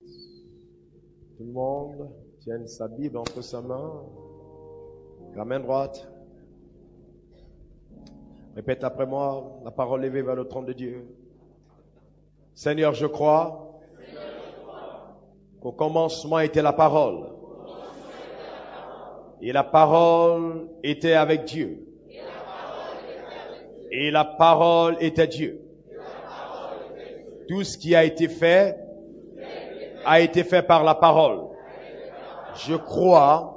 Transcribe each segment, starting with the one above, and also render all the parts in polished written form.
Tout le monde tienne sa Bible entre sa main, la main droite. Répète après moi, la parole levée vers le trône de Dieu. Seigneur, je crois qu'au commencement était la parole. Et la parole était avec Dieu. Et la parole était Dieu. Tout ce qui a été fait par la parole. Je crois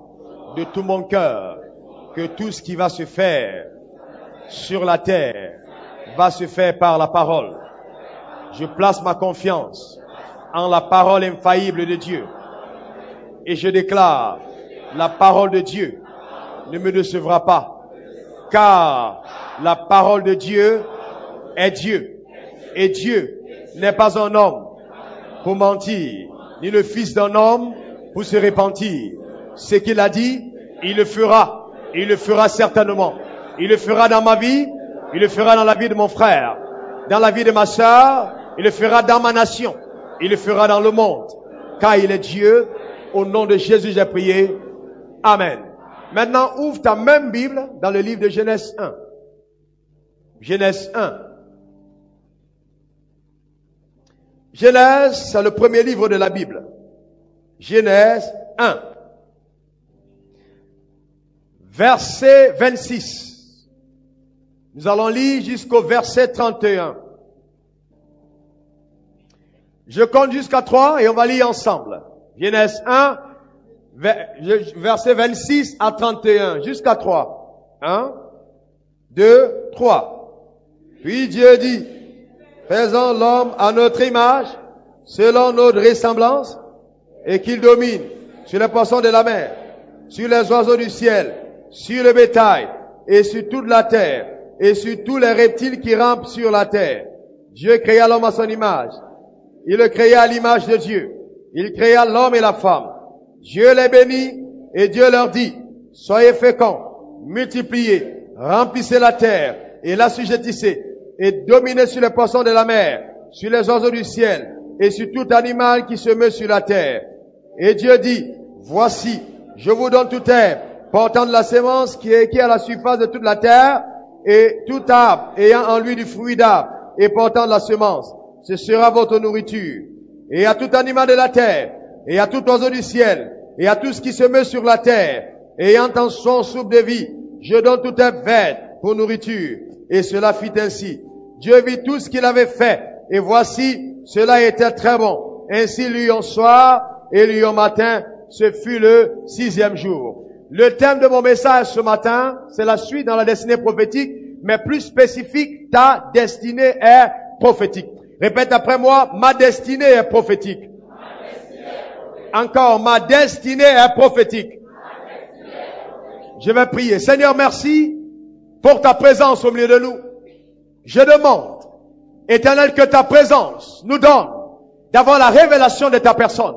de tout mon cœur que tout ce qui va se faire sur la terre va se faire par la parole. Je place ma confiance en la parole infaillible de Dieu. Et je déclare, la parole de Dieu ne me décevra pas, car la parole de Dieu est Dieu. Et Dieu n'est pas un homme pour mentir, ni le fils d'un homme pour se repentir. Ce qu'il a dit, il le fera. Il le fera certainement. Il le fera dans ma vie, il le fera dans la vie de mon frère, dans la vie de ma sœur, il le fera dans ma nation, il le fera dans le monde. Car il est Dieu, au nom de Jésus j'ai prié. Amen. Maintenant, ouvre ta même Bible dans le livre de Genèse 1. Genèse 1. Genèse, c'est le premier livre de la Bible. Genèse 1. Verset 26. Nous allons lire jusqu'au verset 31. Je compte jusqu'à 3 et on va lire ensemble. Genèse 1, verset 26 à 31, jusqu'à 3. 1, 2, 3. Puis Dieu dit, faisons l'homme à notre image, selon notre ressemblance, et qu'il domine sur les poissons de la mer, sur les oiseaux du ciel, sur le bétail, et sur toute la terre, et sur tous les reptiles qui rampent sur la terre. Dieu créa l'homme à son image. Il le créa à l'image de Dieu. Il créa l'homme et la femme. Dieu les bénit et Dieu leur dit, soyez féconds, multipliez, remplissez la terre et l'assujettissez et dominez sur les poissons de la mer, sur les oiseaux du ciel et sur tout animal qui se meut sur la terre. Et Dieu dit, voici, je vous donne toute herbe portant de la sémence qui est à la surface de toute la terre et tout arbre ayant en lui du fruit d'arbre et portant de la semence. Ce sera votre nourriture. Et à tout animal de la terre, et à tout oiseau du ciel, et à tout ce qui se meut sur la terre, ayant en son souffle de vie, je donne toute herbe verte pour nourriture. Et cela fit ainsi. Dieu vit tout ce qu'il avait fait, et voici, cela était très bon. Ainsi lui en soir, et lui en matin, ce fut le 6e jour. Le thème de mon message ce matin, c'est la suite dans la destinée prophétique, mais plus spécifique, ta destinée est prophétique. Répète après moi, ma destinée est prophétique. Encore, ma destinée est prophétique. Je vais prier. Seigneur, merci pour ta présence au milieu de nous. Je demande, Éternel, que ta présence nous donne d'avoir la révélation de ta personne.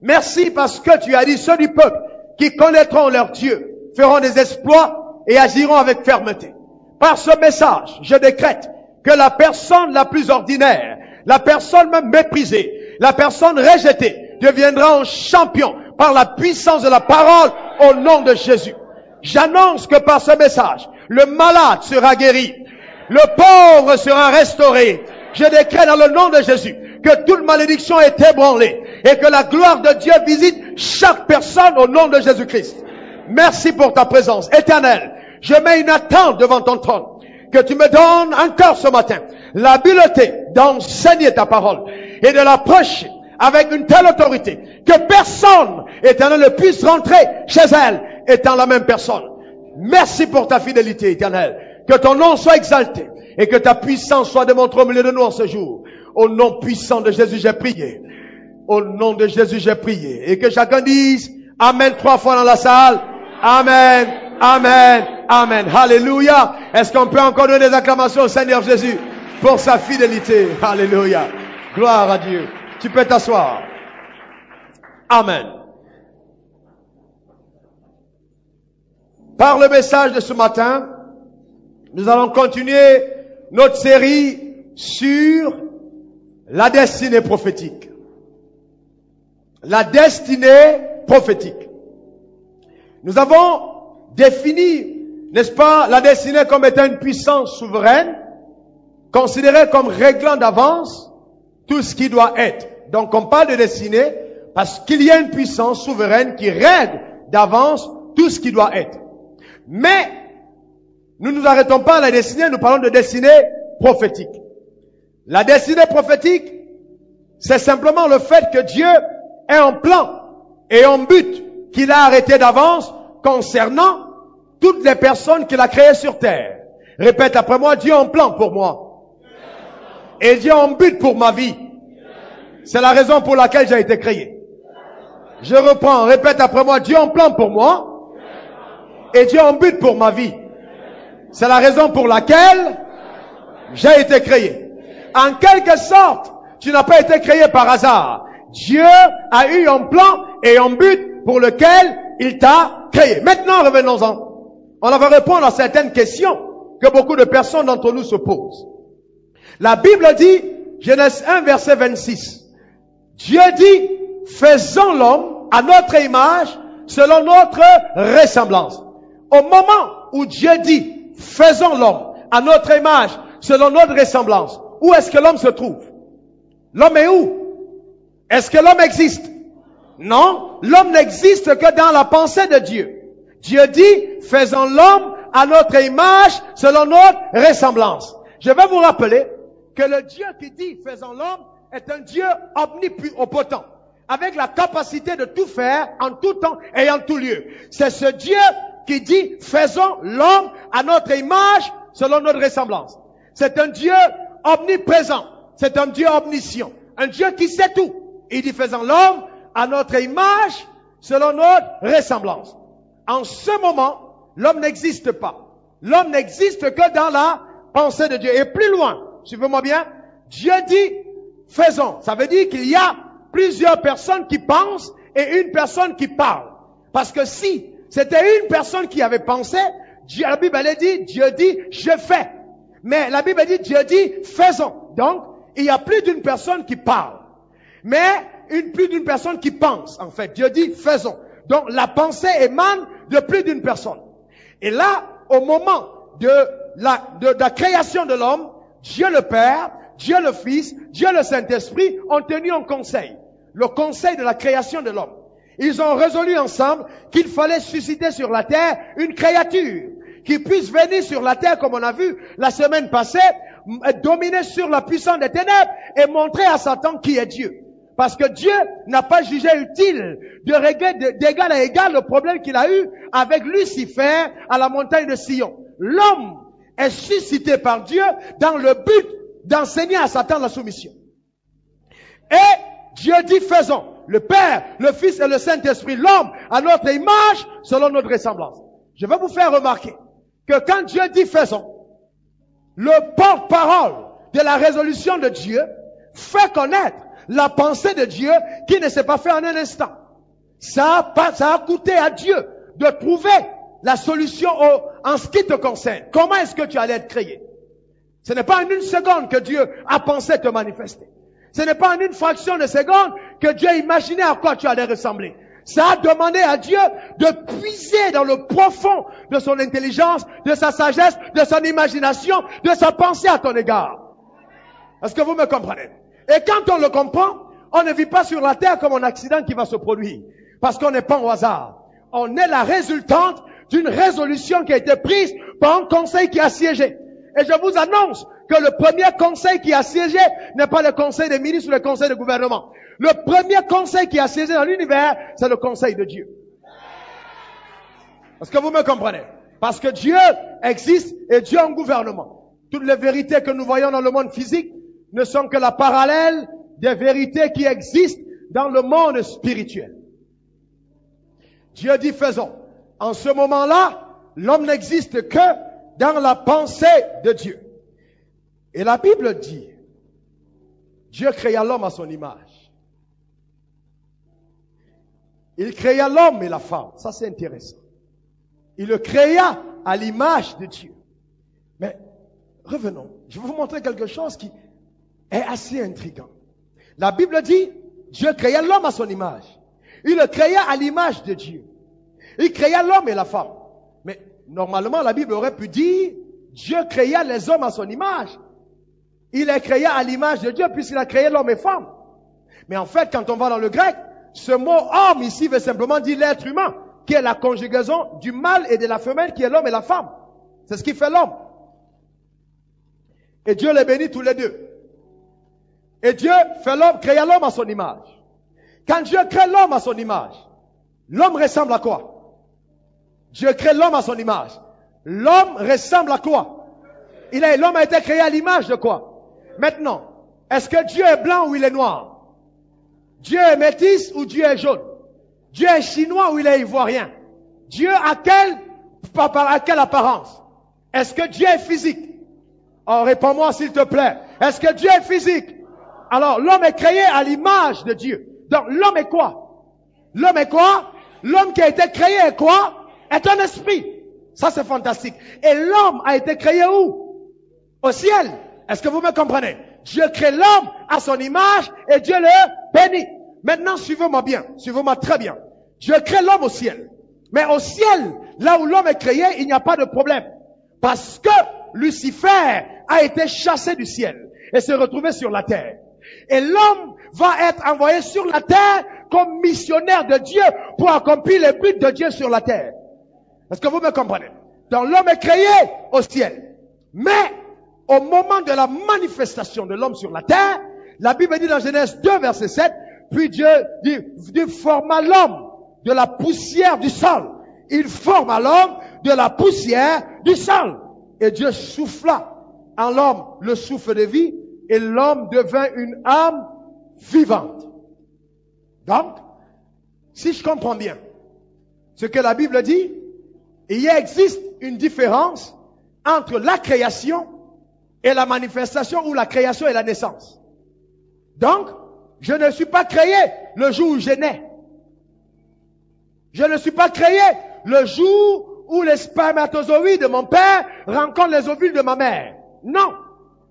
Merci parce que tu as dit, ceux du peuple qui connaîtront leur Dieu feront des exploits et agiront avec fermeté. Par ce message, je décrète que la personne la plus ordinaire, la personne même méprisée, la personne rejetée, deviendra un champion par la puissance de la parole au nom de Jésus. J'annonce que par ce message, le malade sera guéri, le pauvre sera restauré. Je décrète dans le nom de Jésus que toute malédiction est ébranlée et que la gloire de Dieu visite chaque personne au nom de Jésus-Christ. Merci pour ta présence éternelle. Je mets une attente devant ton trône. Que tu me donnes encore ce matin l'habileté d'enseigner ta parole et de la prêcher avec une telle autorité que personne, éternel, ne puisse rentrer chez elle étant la même personne. Merci pour ta fidélité, éternel. Que ton nom soit exalté et que ta puissance soit démontrée au milieu de nous en ce jour. Au nom puissant de Jésus, j'ai prié. Au nom de Jésus, j'ai prié. Et que chacun dise Amen 3 fois dans la salle. Amen, Amen, Amen. Alléluia. Est-ce qu'on peut encore donner des acclamations au Seigneur Jésus pour sa fidélité? Alléluia. Gloire à Dieu. Tu peux t'asseoir. Amen. Par le message de ce matin, nous allons continuer notre série sur la destinée prophétique. la destinée prophétique. Nous avons défini, n'est-ce pas, la destinée comme étant une puissance souveraine, considérée comme réglant d'avance tout ce qui doit être. Donc on parle de destinée parce qu'il y a une puissance souveraine qui règle d'avance tout ce qui doit être. Mais nous ne nous arrêtons pas à la destinée, nous parlons de destinée prophétique. La destinée prophétique, c'est simplement le fait que Dieu ait un plan et un but qu'il a arrêté d'avance concernant toutes les personnes qu'il a créées sur terre. Répète après moi, Dieu a un plan pour moi. Et Dieu a un but pour ma vie. C'est la raison pour laquelle j'ai été créé. Je reprends, répète après moi, Dieu a un plan pour moi. Et Dieu a un but pour ma vie. C'est la raison pour laquelle j'ai été créé. En quelque sorte, tu n'as pas été créé par hasard. Dieu a eu un plan et un but pour lequel il t'a créé. Maintenant, revenons-en. On va répondre à certaines questions que beaucoup de personnes d'entre nous se posent. La Bible dit, Genèse 1, verset 26, Dieu dit, faisons l'homme à notre image, selon notre ressemblance. Au moment où Dieu dit, faisons l'homme à notre image, selon notre ressemblance, où est-ce que l'homme se trouve? L'homme est où? Est-ce que l'homme existe? Non, l'homme n'existe que dans la pensée de Dieu. Dieu dit, faisons l'homme à notre image, selon notre ressemblance. Je vais vous rappeler que le Dieu qui dit, faisons l'homme, est un Dieu omnipotent, avec la capacité de tout faire, en tout temps et en tout lieu. C'est ce Dieu qui dit, faisons l'homme à notre image, selon notre ressemblance. C'est un Dieu omniprésent. C'est un Dieu omniscient. Un Dieu qui sait tout. Il dit, faisons l'homme à notre image, selon notre ressemblance. En ce moment, l'homme n'existe pas. L'homme n'existe que dans la pensée de Dieu. Et plus loin, suivez-moi bien, Dieu dit, faisons. Ça veut dire qu'il y a plusieurs personnes qui pensent et une personne qui parle. Parce que si c'était une personne qui avait pensé, la Bible elle dit, Dieu dit, je fais. Mais la Bible dit, Dieu dit, faisons. Donc, il y a plus d'une personne qui parle. Mais plus d'une personne qui pense, en fait. Dieu dit, faisons. Donc, la pensée émane de plus d'une personne. Et là, au moment de la création de l'homme, Dieu le Père, Dieu le Fils, Dieu le Saint-Esprit ont tenu un conseil. Le conseil de la création de l'homme. Ils ont résolu ensemble qu'il fallait susciter sur la terre une créature qui puisse venir sur la terre, comme on a vu la semaine passée, dominer sur la puissance des ténèbres et montrer à Satan qui est Dieu. Parce que Dieu n'a pas jugé utile de régler d'égal à égal le problème qu'il a eu avec Lucifer à la montagne de Sion. L'homme est suscité par Dieu dans le but d'enseigner à Satan la soumission. Et Dieu dit, faisons. Le Père, le Fils et le Saint-Esprit, l'homme à notre image, selon notre ressemblance. Je vais vous faire remarquer que quand Dieu dit faisons, le porte-parole de la résolution de Dieu fait connaître la pensée de Dieu qui ne s'est pas fait en un instant. Ça a coûté à Dieu de trouver la solution en ce qui te concerne. Comment est-ce que tu allais être créé? Ce n'est pas en une seconde que Dieu a pensé te manifester. Ce n'est pas en une fraction de seconde que Dieu a imaginé à quoi tu allais ressembler. Ça a demandé à Dieu de puiser dans le profond de son intelligence, de sa sagesse, de son imagination, de sa pensée à ton égard. Est-ce que vous me comprenez? Et quand on le comprend, on ne vit pas sur la terre comme un accident qui va se produire. Parce qu'on n'est pas au hasard. On est la résultante d'une résolution qui a été prise par un conseil qui a siégé. Et je vous annonce que le premier conseil qui a siégé n'est pas le conseil des ministres ou le conseil de gouvernement. Le premier conseil qui a siégé dans l'univers, c'est le conseil de Dieu. Est-ce que vous me comprenez? Parce que Dieu existe et Dieu a un gouvernement. Toutes les vérités que nous voyons dans le monde physique ne sont que la parallèle des vérités qui existent dans le monde spirituel. Dieu dit faisons. En ce moment-là, l'homme n'existe que dans la pensée de Dieu. Et la Bible dit, Dieu créa l'homme à son image. Il créa l'homme et la femme. Ça, c'est intéressant. Il le créa à l'image de Dieu. Mais revenons. Je vais vous montrer quelque chose qui est assez intriguant. La Bible dit, Dieu créa l'homme à son image. Il le créa à l'image de Dieu. Il créa l'homme et la femme. Mais normalement, la Bible aurait pu dire, Dieu créa les hommes à son image. Il les créa à l'image de Dieu puisqu'il a créé l'homme et femme. Mais en fait, quand on va dans le grec, ce mot homme ici veut simplement dire l'être humain, qui est la conjugaison du mâle et de la femelle, qui est l'homme et la femme. C'est ce qui fait l'homme. Et Dieu les bénit tous les deux. Et Dieu fait l'homme, créa l'homme à son image. Quand Dieu crée l'homme à son image, l'homme ressemble à quoi? Dieu crée l'homme à son image. L'homme ressemble à quoi? L'homme a été créé à l'image de quoi? Maintenant, est-ce que Dieu est blanc ou il est noir? Dieu est métis ou Dieu est jaune? Dieu est chinois ou il est ivoirien? Dieu a quelle apparence? Est-ce que Dieu est physique? Oh, réponds-moi s'il te plaît. Est-ce que Dieu est physique? Alors, l'homme est créé à l'image de Dieu. Donc, l'homme est quoi? L'homme est quoi? L'homme qui a été créé est quoi? Est un esprit. Ça, c'est fantastique. Et l'homme a été créé où? Au ciel. Est-ce que vous me comprenez? Dieu crée l'homme à son image et Dieu le bénit. Maintenant, suivez-moi bien. Suivez-moi très bien. Dieu crée l'homme au ciel. Mais au ciel, là où l'homme est créé, il n'y a pas de problème. Parce que Lucifer a été chassé du ciel et s'est retrouvé sur la terre. Et l'homme va être envoyé sur la terre comme missionnaire de Dieu pour accomplir les buts de Dieu sur la terre. Est-ce que vous me comprenez? Donc l'homme est créé au ciel. Mais au moment de la manifestation de l'homme sur la terre, la Bible dit dans Genèse 2, verset 7, puis Dieu forma l'homme de la poussière du sol. Il forma l'homme de la poussière du sol. Et Dieu souffla en l'homme le souffle de vie et l'homme devint une âme vivante. Donc, si je comprends bien ce que la Bible dit, il existe une différence entre la création et la manifestation ou la création et la naissance. Donc, je ne suis pas créé le jour où je nais. Je ne suis pas créé le jour où les spermatozoïdes de mon père rencontrent les ovules de ma mère. Non.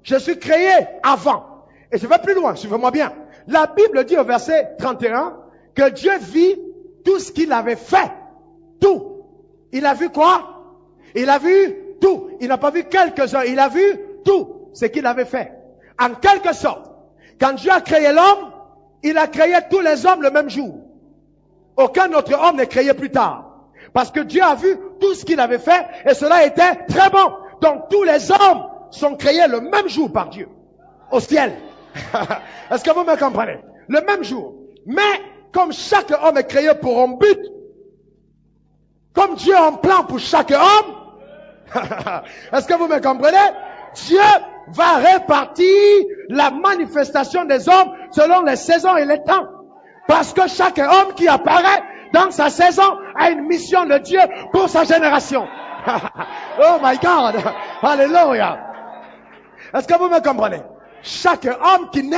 Je suis créé avant. Et je vais plus loin, suivez-moi bien. La Bible dit au verset 31 que Dieu vit tout ce qu'il avait fait. Tout. Il a vu quoi? Il a vu tout. Il n'a pas vu quelques-uns. Il a vu tout ce qu'il avait fait. En quelque sorte, quand Dieu a créé l'homme, il a créé tous les hommes le même jour. Aucun autre homme n'est créé plus tard. Parce que Dieu a vu tout ce qu'il avait fait et cela était très bon. Donc tous les hommes sont créés le même jour par Dieu. Au ciel. Est-ce que vous me comprenez? Le même jour. Mais comme chaque homme est créé pour un but, comme Dieu a un plan pour chaque homme, est-ce que vous me comprenez? Dieu va répartir la manifestation des hommes selon les saisons et les temps. Parce que chaque homme qui apparaît dans sa saison a une mission de Dieu pour sa génération. Oh my God! Alléluia! Est-ce que vous me comprenez? Chaque homme qui naît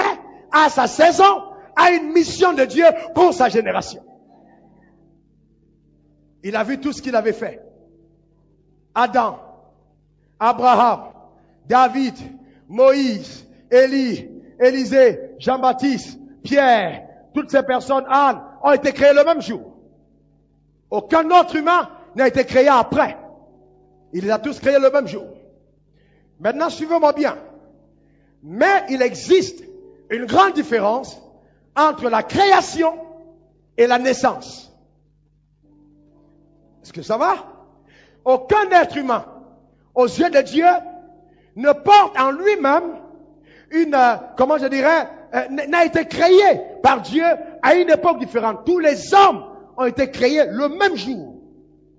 à sa saison a une mission de Dieu pour sa génération. Il a vu tout ce qu'il avait fait. Adam, Abraham, David, Moïse, Élie, Élisée, Jean-Baptiste, Pierre, toutes ces personnes, Anne, ont été créées le même jour. Aucun autre humain n'a été créé après. Il les a tous créés le même jour. Maintenant, suivez-moi bien. Mais il existe une grande différence entre la création et la naissance. Est-ce que ça va? Aucun être humain, aux yeux de Dieu, ne porte en lui-même n'a été créé par Dieu à une époque différente. Tous les hommes ont été créés le même jour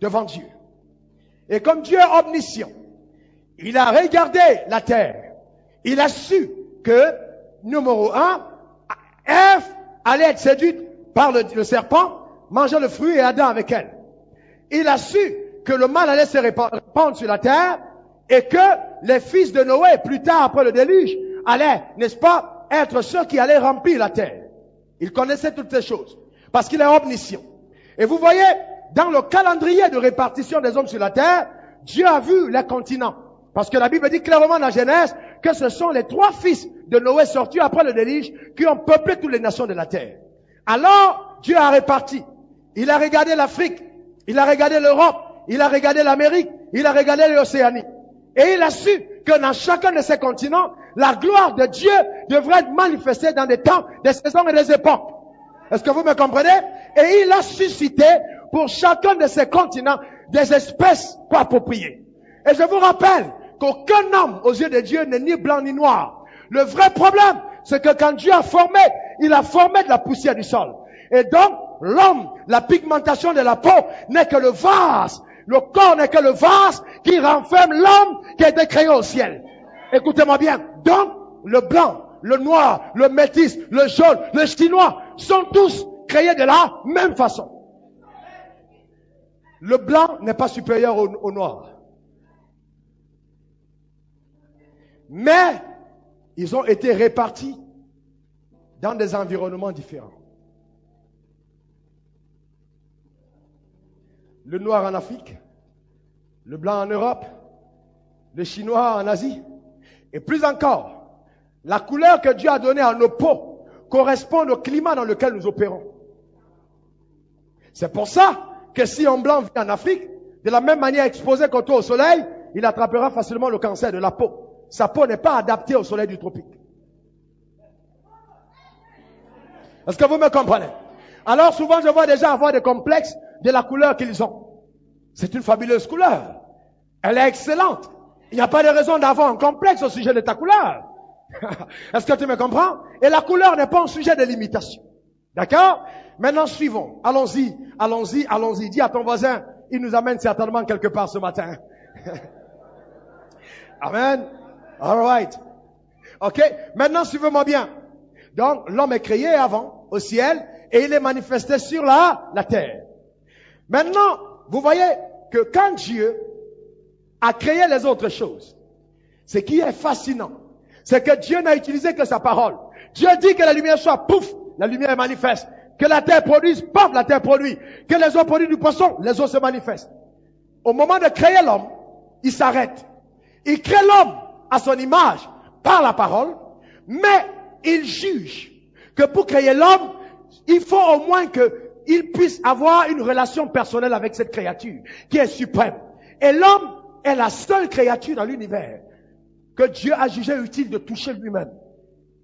devant Dieu. Et comme Dieu est omniscient, il a regardé la terre. Il a su que, numéro 1, Ève allait être séduite par le serpent, manger le fruit et Adam avec elle. Il a su que le mal allait se répandre sur la terre et que les fils de Noé, plus tard après le déluge, allaient, n'est-ce pas, être ceux qui allaient remplir la terre. Il connaissait toutes ces choses parce qu'il est omniscient. Et vous voyez, dans le calendrier de répartition des hommes sur la terre, Dieu a vu les continents. Parce que la Bible dit clairement dans la Genèse que ce sont les 3 fils de Noé sortis après le déluge qui ont peuplé toutes les nations de la terre. Alors, Dieu a réparti. Il a regardé l'Afrique, il a regardé l'Europe, il a regardé l'Amérique, il a regardé l'Océanie. Et il a su que dans chacun de ces continents, la gloire de Dieu devrait être manifestée dans des temps, des saisons et des époques. Est-ce que vous me comprenez? Et il a suscité pour chacun de ces continents des espèces pas appropriées. Et je vous rappelle qu'aucun homme aux yeux de Dieu n'est ni blanc ni noir. Le vrai problème, c'est que quand Dieu a formé, il a formé de la poussière du sol. Et donc, l'homme, la pigmentation de la peau n'est que le vase. Le corps n'est que le vase qui renferme l'homme qui a été créé au ciel. Écoutez-moi bien. Donc, le blanc, le noir, le métis, le jaune, le chinois sont tous créés de la même façon. Le blanc n'est pas supérieur au noir. Mais, ils ont été répartis dans des environnements différents. Le noir en Afrique, le blanc en Europe, le chinois en Asie, et plus encore, la couleur que Dieu a donnée à nos peaux correspond au climat dans lequel nous opérons. C'est pour ça que si un blanc vit en Afrique, de la même manière exposé contre au soleil, il attrapera facilement le cancer de la peau. Sa peau n'est pas adaptée au soleil du tropique. Est-ce que vous me comprenez? Alors souvent je vois des gens avoir des complexes de la couleur qu'ils ont. C'est une fabuleuse couleur. Elle est excellente. Il n'y a pas de raison d'avoir un complexe au sujet de ta couleur. Est-ce que tu me comprends? Et la couleur n'est pas un sujet de limitation. D'accord? Maintenant suivons. Allons-y, allons-y, allons-y. Dis à ton voisin, il nous amène certainement quelque part ce matin. Amen. All right. Ok? Maintenant suivez-moi bien. Donc l'homme est créé avant au ciel et il est manifesté sur la terre. Maintenant, vous voyez que quand Dieu a créé les autres choses, ce qui est fascinant, c'est que Dieu n'a utilisé que sa parole. Dieu dit que la lumière soit, pouf, la lumière est manifeste. Que la terre produise, paf, la terre produit. Que les eaux produisent du poisson, les eaux se manifestent. Au moment de créer l'homme, il s'arrête. Il crée l'homme à son image par la parole, mais il juge que pour créer l'homme, il faut au moins qu'il puisse avoir une relation personnelle avec cette créature qui est suprême. Et l'homme est la seule créature dans l'univers que Dieu a jugé utile de toucher lui-même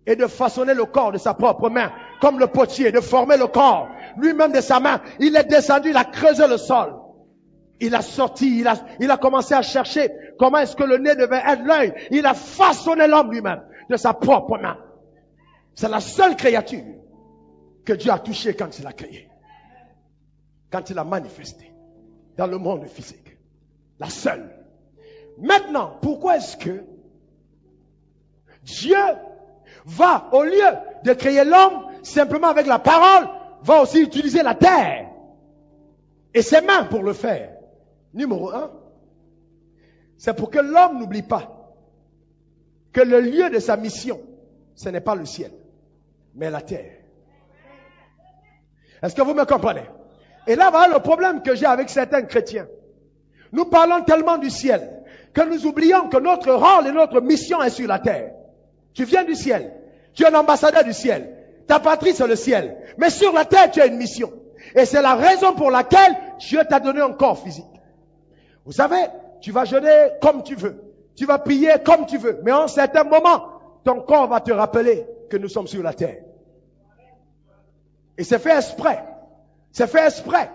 et de façonner le corps de sa propre main, comme le potier, de former le corps lui-même de sa main. Il est descendu, il a creusé le sol. Il a sorti, il a commencé à chercher comment est-ce que le nez devait être l'œil. Il a façonné l'homme lui-même de sa propre main. C'est la seule créature que Dieu a touchée quand il l'a créée. Quand il l'a manifestée dans le monde physique. La seule. Maintenant, pourquoi est-ce que Dieu va, au lieu de créer l'homme simplement avec la parole, va aussi utiliser la terre et ses mains pour le faire? Numéro 1, c'est pour que l'homme n'oublie pas que le lieu de sa mission, ce n'est pas le ciel, mais la terre. Est-ce que vous me comprenez? Et là, voilà le problème que j'ai avec certains chrétiens. Nous parlons tellement du ciel que nous oublions que notre rôle et notre mission est sur la terre. Tu viens du ciel. Tu es un ambassadeur du ciel. Ta patrie, c'est le ciel. Mais sur la terre, tu as une mission. Et c'est la raison pour laquelle Dieu t'a donné un corps physique. Vous savez, tu vas jeûner comme tu veux. Tu vas prier comme tu veux. Mais en un certain moment, ton corps va te rappeler que nous sommes sur la terre. Et c'est fait exprès. C'est fait exprès.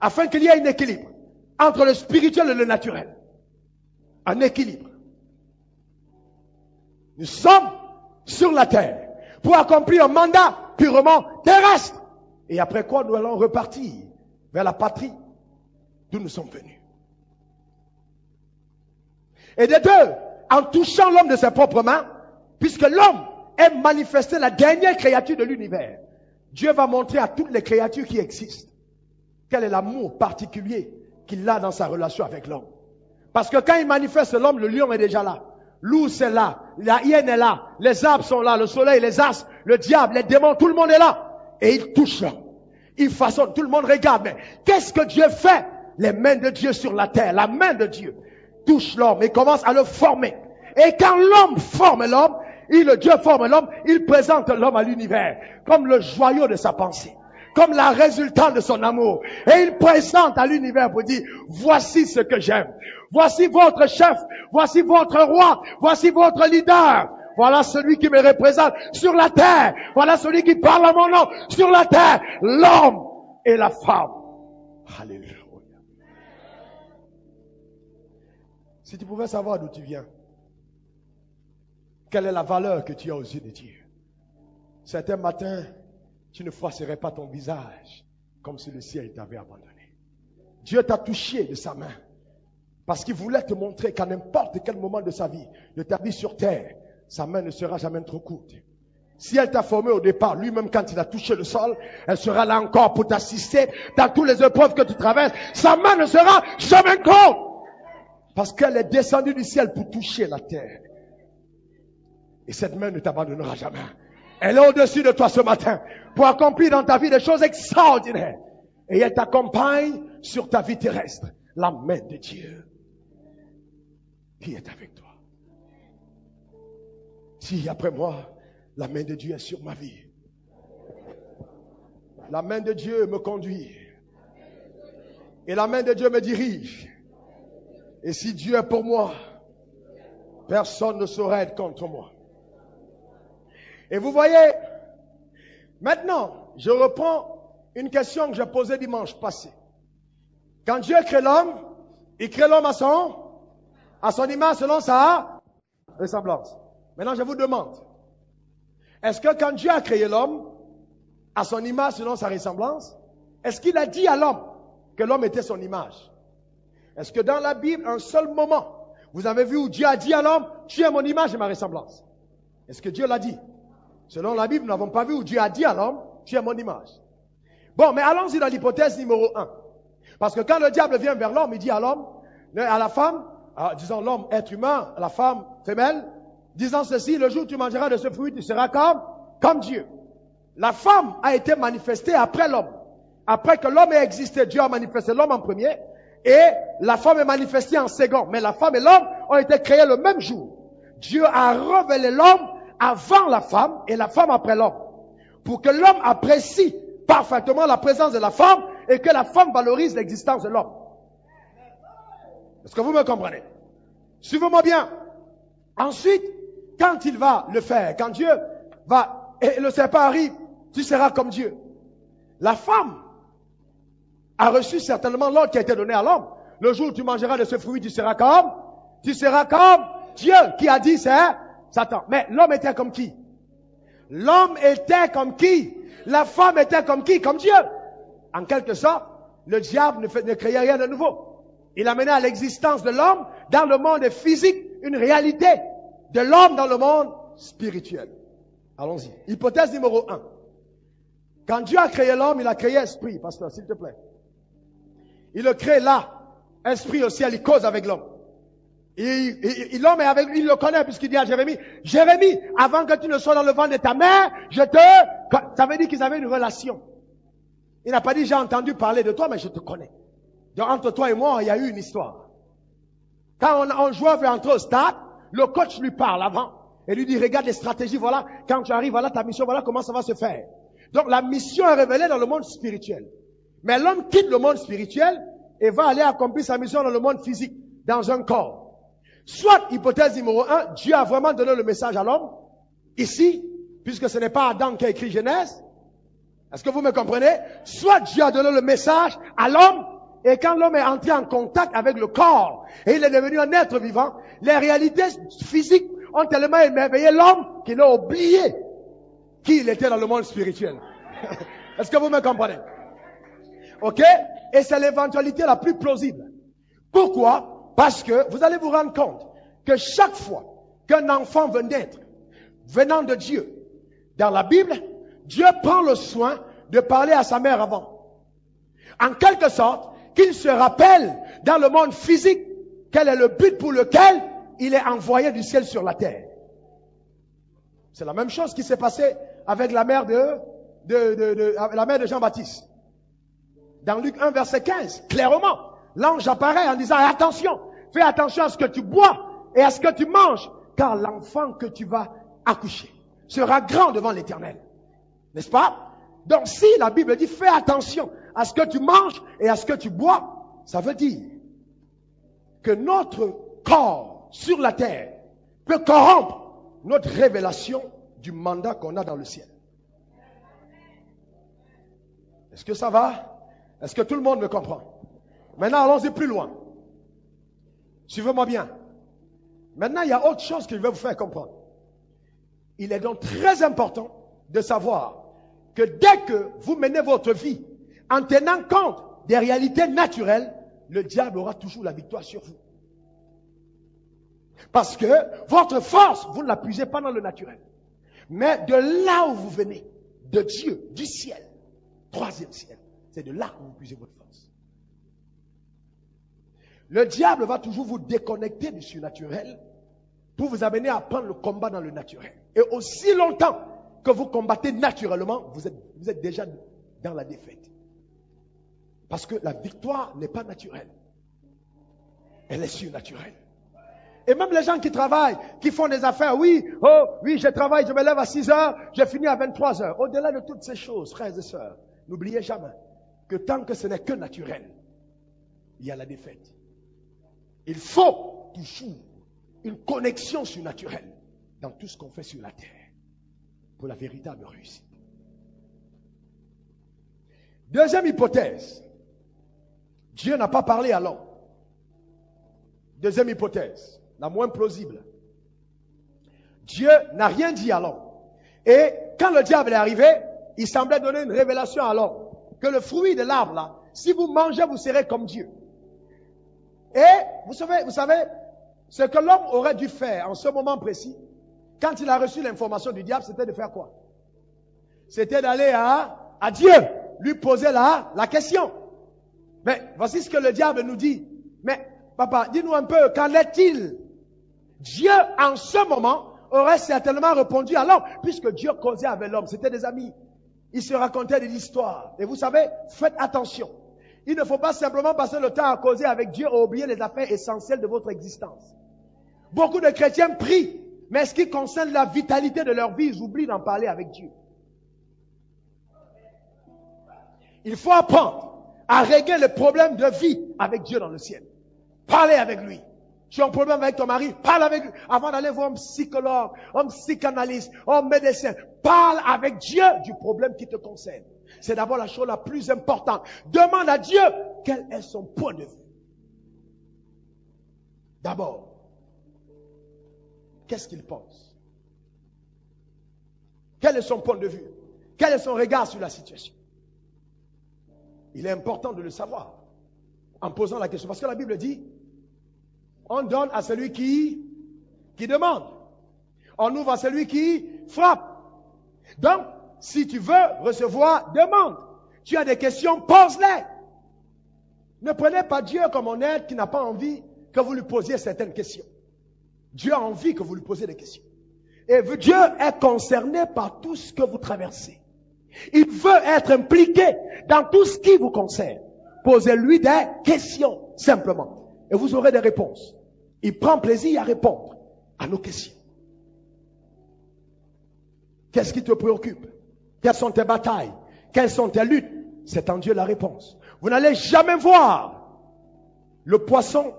Afin qu'il y ait un équilibre entre le spirituel et le naturel. Un équilibre. Nous sommes sur la terre pour accomplir un mandat purement terrestre. Et après quoi, nous allons repartir vers la patrie d'où nous sommes venus. Et de deux, en touchant l'homme de ses propres mains, puisque l'homme est manifesté la dernière créature de l'univers, Dieu va montrer à toutes les créatures qui existent quel est l'amour particulier qu'il a dans sa relation avec l'homme. Parce que quand il manifeste l'homme, le lion est déjà là. L'ours est là, la hyène est là, les arbres sont là, le soleil, les astres, le diable, les démons, tout le monde est là. Et il touche l'homme. Il façonne, tout le monde regarde. Mais qu'est-ce que Dieu fait? Les mains de Dieu sur la terre, la main de Dieu touche l'homme et commence à le former. Et quand l'homme forme l'homme, Dieu forme l'homme, il présente l'homme à l'univers comme le joyau de sa pensée, comme la résultante de son amour. Et il présente à l'univers pour dire, voici ce que j'aime. Voici votre chef. Voici votre roi. Voici votre leader. Voilà celui qui me représente sur la terre. Voilà celui qui parle à mon nom sur la terre. L'homme et la femme. Alléluia. Si tu pouvais savoir d'où tu viens, quelle est la valeur que tu as aux yeux de Dieu, certains matins, tu ne froisserais pas ton visage comme si le ciel t'avait abandonné. Dieu t'a touché de sa main parce qu'il voulait te montrer qu'à n'importe quel moment de sa vie, de ta vie sur terre, sa main ne sera jamais trop courte. Si elle t'a formé au départ, lui-même quand il a touché le sol, elle sera là encore pour t'assister dans toutes les épreuves que tu traverses. Sa main ne sera jamais courte. Parce qu'elle est descendue du ciel pour toucher la terre. Et cette main ne t'abandonnera jamais. Elle est au-dessus de toi ce matin pour accomplir dans ta vie des choses extraordinaires. Et elle t'accompagne sur ta vie terrestre. La main de Dieu qui est avec toi. Si après moi, la main de Dieu est sur ma vie. La main de Dieu me conduit. Et la main de Dieu me dirige. Et si Dieu est pour moi, personne ne saurait être contre moi. Et vous voyez, maintenant, je reprends une question que j'ai posée dimanche passé. Quand Dieu crée l'homme, il crée l'homme à son image selon sa ressemblance. Maintenant, je vous demande, est-ce que quand Dieu a créé l'homme, à son image selon sa ressemblance, est-ce qu'il a dit à l'homme que l'homme était son image? Est-ce que dans la Bible, un seul moment, vous avez vu où Dieu a dit à l'homme, tu es mon image et ma ressemblance? Est-ce que Dieu l'a dit? Selon la Bible, nous n'avons pas vu où Dieu a dit à l'homme, tu es mon image. Bon, mais allons-y dans l'hypothèse numéro 1. Parce que quand le diable vient vers l'homme, il dit à l'homme, à la femme, disons l'homme, être humain, la femme, femelle, disant ceci, le jour où tu mangeras de ce fruit, tu seras comme Dieu. La femme a été manifestée après l'homme. Après que l'homme ait existé, Dieu a manifesté l'homme en premier. Et la femme est manifestée en second. Mais la femme et l'homme ont été créés le même jour. Dieu a révélé l'homme avant la femme et la femme après l'homme. Pour que l'homme apprécie parfaitement la présence de la femme et que la femme valorise l'existence de l'homme. Est-ce que vous me comprenez? Suivez-moi bien. Ensuite, quand il va le faire, quand Dieu va, et le serpent arrive, tu seras comme Dieu. La femme a reçu certainement l'ordre qui a été donné à l'homme. Le jour où tu mangeras de ce fruit, tu seras comme Dieu, qui a dit c'est Satan. Mais l'homme était comme qui? L'homme était comme qui? La femme était comme qui? Comme Dieu. En quelque sorte, le diable ne créait rien de nouveau. Il amenait à l'existence de l'homme dans le monde physique une réalité de l'homme dans le monde spirituel. Allons-y. Hypothèse numéro 1. Quand Dieu a créé l'homme, il a créé esprit, pasteur, s'il te plaît. Il le crée là. Esprit au ciel, il cause avec l'homme. L'homme est avec lui, il le connaît puisqu'il dit à Jérémie, Jérémie, avant que tu ne sois dans le ventre de ta mère, ça veut dire qu'ils avaient une relation. Il n'a pas dit, j'ai entendu parler de toi, mais je te connais. Donc, entre toi et moi, il y a eu une histoire. Quand on joue entre au stade, le coach lui parle avant et lui dit, regarde les stratégies, voilà, quand tu arrives, voilà ta mission, voilà comment ça va se faire. Donc, la mission est révélée dans le monde spirituel. Mais l'homme quitte le monde spirituel et va aller accomplir sa mission dans le monde physique, dans un corps. Soit, hypothèse numéro 1, Dieu a vraiment donné le message à l'homme, ici, puisque ce n'est pas Adam qui a écrit Genèse. Est-ce que vous me comprenez? Soit Dieu a donné le message à l'homme, et quand l'homme est entré en contact avec le corps, et il est devenu un être vivant, les réalités physiques ont tellement émerveillé l'homme qu'il a oublié qui il était dans le monde spirituel. Est-ce que vous me comprenez? Ok? Et c'est l'éventualité la plus plausible. Pourquoi? Parce que vous allez vous rendre compte que chaque fois qu'un enfant veut naître, venant de Dieu, dans la Bible, Dieu prend le soin de parler à sa mère avant. En quelque sorte, qu'il se rappelle dans le monde physique quel est le but pour lequel il est envoyé du ciel sur la terre. C'est la même chose qui s'est passé avec la mère de Jean-Baptiste. Dans Luc 1, verset 15, clairement, l'ange apparaît en disant, attention, fais attention à ce que tu bois et à ce que tu manges, car l'enfant que tu vas accoucher sera grand devant l'Éternel. N'est-ce pas? Donc si la Bible dit fais attention à ce que tu manges et à ce que tu bois, ça veut dire que notre corps sur la terre peut corrompre notre révélation du mandat qu'on a dans le ciel. Est-ce que ça va? Est-ce que tout le monde me comprend? Maintenant, allons-y plus loin. Suivez-moi bien. Maintenant, il y a autre chose que je vais vous faire comprendre. Il est donc très important de savoir que dès que vous menez votre vie en tenant compte des réalités naturelles, le diable aura toujours la victoire sur vous. Parce que votre force, vous ne la puisez pas dans le naturel. Mais de là où vous venez, de Dieu, du ciel, troisième ciel, c'est de là que vous puisez votre force. Le diable va toujours vous déconnecter du surnaturel pour vous amener à prendre le combat dans le naturel. Et aussi longtemps que vous combattez naturellement, vous êtes déjà dans la défaite. Parce que la victoire n'est pas naturelle. Elle est surnaturelle. Et même les gens qui travaillent, qui font des affaires, oui, je travaille, je me lève à 6 heures, je finis à 23 heures. Au-delà de toutes ces choses, frères et sœurs, n'oubliez jamais que tant que ce n'est que naturel, il y a la défaite. Il faut toujours une connexion surnaturelle dans tout ce qu'on fait sur la terre pour la véritable réussite. Deuxième hypothèse. Dieu n'a pas parlé à l'homme. Deuxième hypothèse, la moins plausible. Dieu n'a rien dit à l'homme. Et quand le diable est arrivé, il semblait donner une révélation à l'homme. Que le fruit de l'arbre là, si vous mangez, vous serez comme Dieu. Et vous savez, ce que l'homme aurait dû faire en ce moment précis, quand il a reçu l'information du diable, c'était de faire quoi? C'était d'aller à Dieu, lui poser la question. Mais voici ce que le diable nous dit. Mais papa, dis-nous un peu, qu'en est-il? Dieu, en ce moment, aurait certainement répondu à l'homme, puisque Dieu causait avec l'homme. C'était des amis. Ils se racontaient des histoires. Et vous savez, faites attention. Il ne faut pas simplement passer le temps à causer avec Dieu et oublier les affaires essentielles de votre existence. Beaucoup de chrétiens prient, mais ce qui concerne la vitalité de leur vie, ils oublient d'en parler avec Dieu. Il faut apprendre à régler les problèmes de vie avec Dieu dans le ciel. Parlez avec lui. Tu as un problème avec ton mari, parle avec lui. Avant d'aller voir un psychologue, un psychanalyste, un médecin, parle avec Dieu du problème qui te concerne. C'est d'abord la chose la plus importante. Demande à Dieu quel est son point de vue. D'abord, qu'est-ce qu'il pense? Quel est son point de vue? Quel est son regard sur la situation? Il est important de le savoir en posant la question. Parce que la Bible dit, on donne à celui qui demande. On ouvre à celui qui frappe. Donc, si tu veux recevoir, demande. Tu as des questions, pose-les. Ne prenez pas Dieu comme un être qui n'a pas envie que vous lui posiez certaines questions. Dieu a envie que vous lui posiez des questions. Et Dieu est concerné par tout ce que vous traversez. Il veut être impliqué dans tout ce qui vous concerne. Posez-lui des questions, simplement. Et vous aurez des réponses. Il prend plaisir à répondre à nos questions. Qu'est-ce qui te préoccupe? Quelles sont tes batailles? Quelles sont tes luttes? C'est en Dieu la réponse. Vous n'allez jamais voir le poisson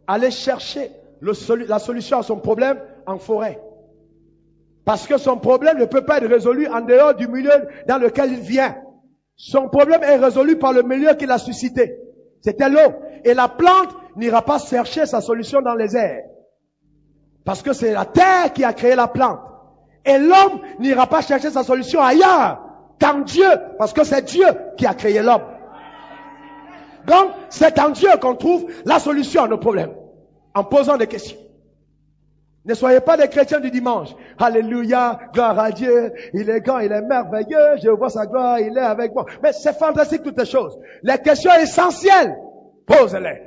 aller chercher la solution à son problème en forêt. Parce que son problème ne peut pas être résolu en dehors du milieu dans lequel il vient. Son problème est résolu par le milieu qu'il a suscité. C'était l'eau. Et la plante n'ira pas chercher sa solution dans les airs. Parce que c'est la terre qui a créé la plante. Et l'homme n'ira pas chercher sa solution ailleurs qu'en Dieu. Parce que c'est Dieu qui a créé l'homme. Donc, c'est en Dieu qu'on trouve la solution à nos problèmes. En posant des questions. Ne soyez pas des chrétiens du dimanche. Alléluia, gloire à Dieu. Il est grand, il est merveilleux. Je vois sa gloire, il est avec moi. Mais c'est fantastique toutes les choses. Les questions essentielles, pose-les.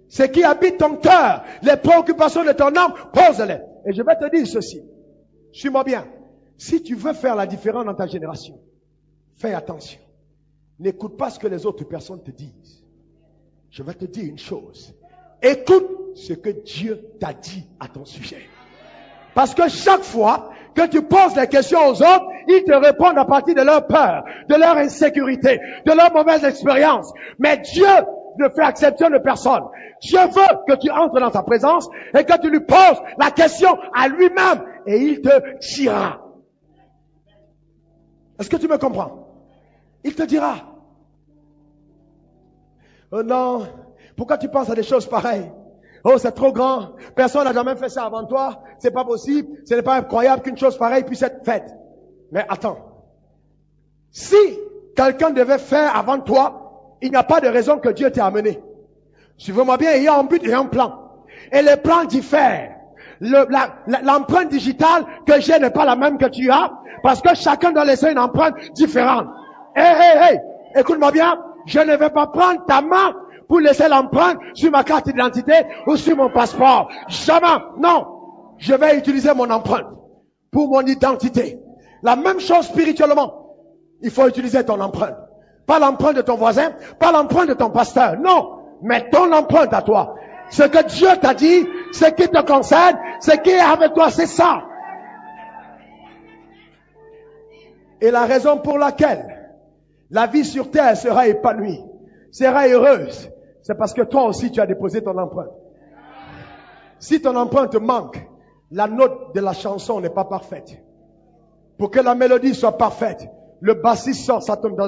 Ce qui habite ton cœur, les préoccupations de ton âme, pose-les. Et je vais te dire ceci. Suis-moi bien. Si tu veux faire la différence dans ta génération, fais attention. N'écoute pas ce que les autres personnes te disent. Je vais te dire une chose. Écoute ce que Dieu t'a dit à ton sujet. Parce que chaque fois que tu poses des questions aux autres, ils te répondent à partir de leur peur, de leur insécurité, de leur mauvaise expérience. Mais Dieu ne fait exception de personne. Dieu veut que tu entres dans sa présence et que tu lui poses la question à lui-même et il te dira. Est-ce que tu me comprends? Il te dira. Oh non, pourquoi tu penses à des choses pareilles? Oh, c'est trop grand. Personne n'a jamais fait ça avant toi. C'est pas possible. Ce n'est pas incroyable qu'une chose pareille puisse être faite. Mais attends. Si quelqu'un devait faire avant toi, il n'y a pas de raison que Dieu t'ait amené. Suivez-moi bien, il y a un but et un plan. Et les plans diffèrent. L'empreinte digitale que j'ai n'est pas la même que tu as, parce que chacun doit laisser une empreinte différente. Hey, écoute-moi bien, je ne vais pas prendre ta main pour laisser l'empreinte sur ma carte d'identité ou sur mon passeport. Jamais, non. Je vais utiliser mon empreinte pour mon identité. La même chose spirituellement. Il faut utiliser ton empreinte. Pas l'empreinte de ton voisin, pas l'empreinte de ton pasteur. Non, mais ton empreinte à toi. Ce que Dieu t'a dit, ce qui te concerne, ce qui est avec toi, c'est ça. Et la raison pour laquelle la vie sur terre sera épanouie, sera heureuse, c'est parce que toi aussi tu as déposé ton empreinte. Si ton empreinte manque, la note de la chanson n'est pas parfaite. Pour que la mélodie soit parfaite, le bassiste sort, ça tombe,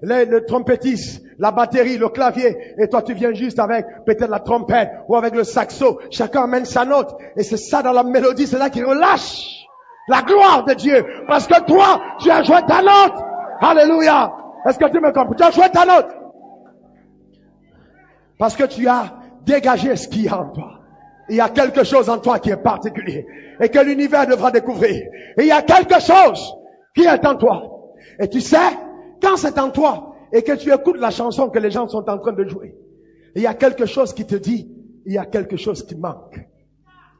le trompettiste, la batterie, le clavier, et toi tu viens juste avec peut-être la trompette ou avec le saxo. Chacun amène sa note, et c'est ça dans la mélodie, c'est là qu'il relâche la gloire de Dieu. Parce que toi, tu as joué ta note. Alléluia. Est-ce que tu me comprends? Tu as joué ta note. Parce que tu as dégagé ce qu'il y a en toi. Il y a quelque chose en toi qui est particulier et que l'univers devra découvrir. Et il y a quelque chose qui est en toi. Et tu sais, quand c'est en toi et que tu écoutes la chanson que les gens sont en train de jouer, il y a quelque chose qui te dit, il y a quelque chose qui manque.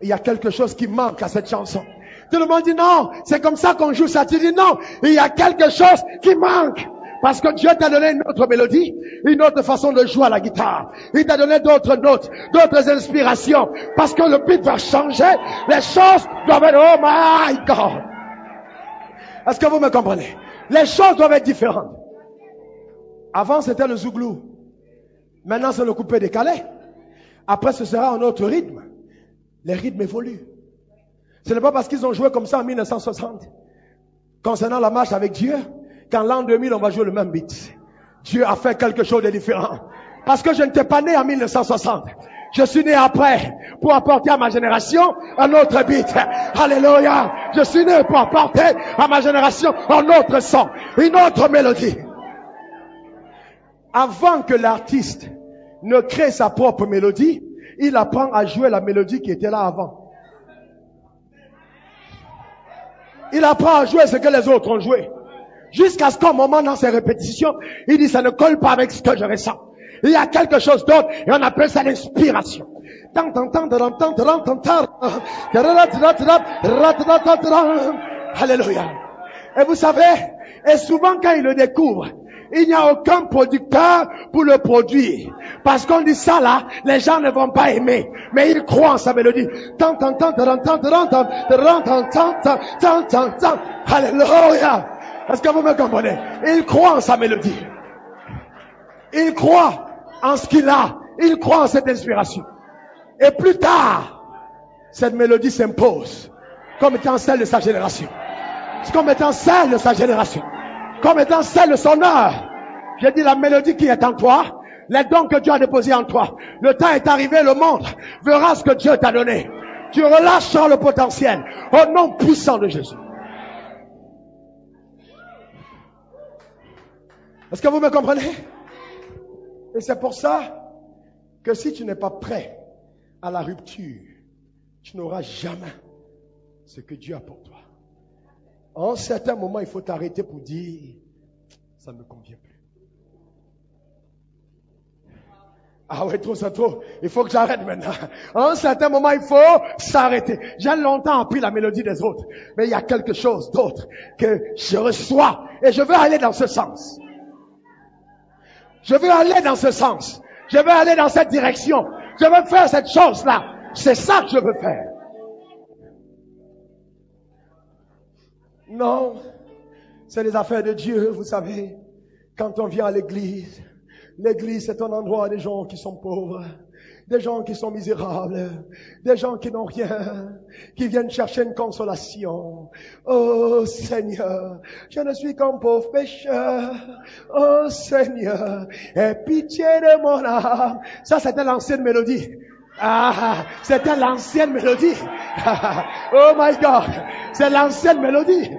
Il y a quelque chose qui manque à cette chanson. Tout le monde dit non, c'est comme ça qu'on joue ça. Tu dis non, il y a quelque chose qui manque. Parce que Dieu t'a donné une autre mélodie, une autre façon de jouer à la guitare. Il t'a donné d'autres notes, d'autres inspirations. Parce que le beat va changer, les choses doivent être, oh my God. Est-ce que vous me comprenez? Les choses doivent être différentes. Avant c'était le zouglou. Maintenant c'est le coupé décalé. Après ce sera un autre rythme. Les rythmes évoluent. Ce n'est pas parce qu'ils ont joué comme ça en 1960. Concernant la marche avec Dieu, qu'en l'an 2000, on va jouer le même beat. Dieu a fait quelque chose de différent. Parce que je n'étais pas né en 1960. Je suis né après pour apporter à ma génération un autre beat. Alléluia. Je suis né pour apporter à ma génération un autre son, une autre mélodie. Avant que l'artiste ne crée sa propre mélodie, il apprend à jouer la mélodie qui était là avant. Il apprend à jouer ce que les autres ont joué. Jusqu'à ce qu'au moment dans ses répétitions, il dit ça ne colle pas avec ce que je ressens. Il y a quelque chose d'autre et on appelle ça l'inspiration. Alléluia. Et vous savez, et souvent quand il le découvre, il n'y a aucun producteur pour le produire. Parce qu'on dit ça là, les gens ne vont pas aimer. Mais il croit en sa mélodie. Alléluia. Est-ce que vous me comprenez? Il croit en sa mélodie. Il croit en ce qu'il a. Il croit en cette inspiration. Et plus tard, cette mélodie s'impose comme étant celle de sa génération. Comme étant celle de sa génération. Comme étant celle de son heure. J'ai dit la mélodie qui est en toi, les dons que Dieu a déposés en toi. Le temps est arrivé, le monde verra ce que Dieu t'a donné. Tu relâcheras le potentiel au nom puissant de Jésus. Est-ce que vous me comprenez? Et c'est pour ça que si tu n'es pas prêt à la rupture, tu n'auras jamais ce que Dieu a pour toi. En un certain moment, il faut t'arrêter pour dire, ça ne me convient plus. Ah ouais, trop, c'est trop. Il faut que j'arrête maintenant. À un certain moment, il faut s'arrêter. J'ai longtemps appris la mélodie des autres. Mais il y a quelque chose d'autre que je reçois. Et je veux aller dans ce sens. Je veux aller dans ce sens. Je veux aller dans cette direction. Je veux faire cette chose-là. C'est ça que je veux faire. Non. C'est les affaires de Dieu, vous savez. Quand on vient à l'église, l'église c'est un endroit des gens qui sont pauvres, des gens qui sont misérables, des gens qui n'ont rien, qui viennent chercher une consolation. Oh Seigneur, je ne suis qu'un pauvre pécheur. Oh Seigneur, aie pitié de mon âme. Ça c'était l'ancienne mélodie. C'était l'ancienne mélodie. Oh my God, c'est l'ancienne mélodie.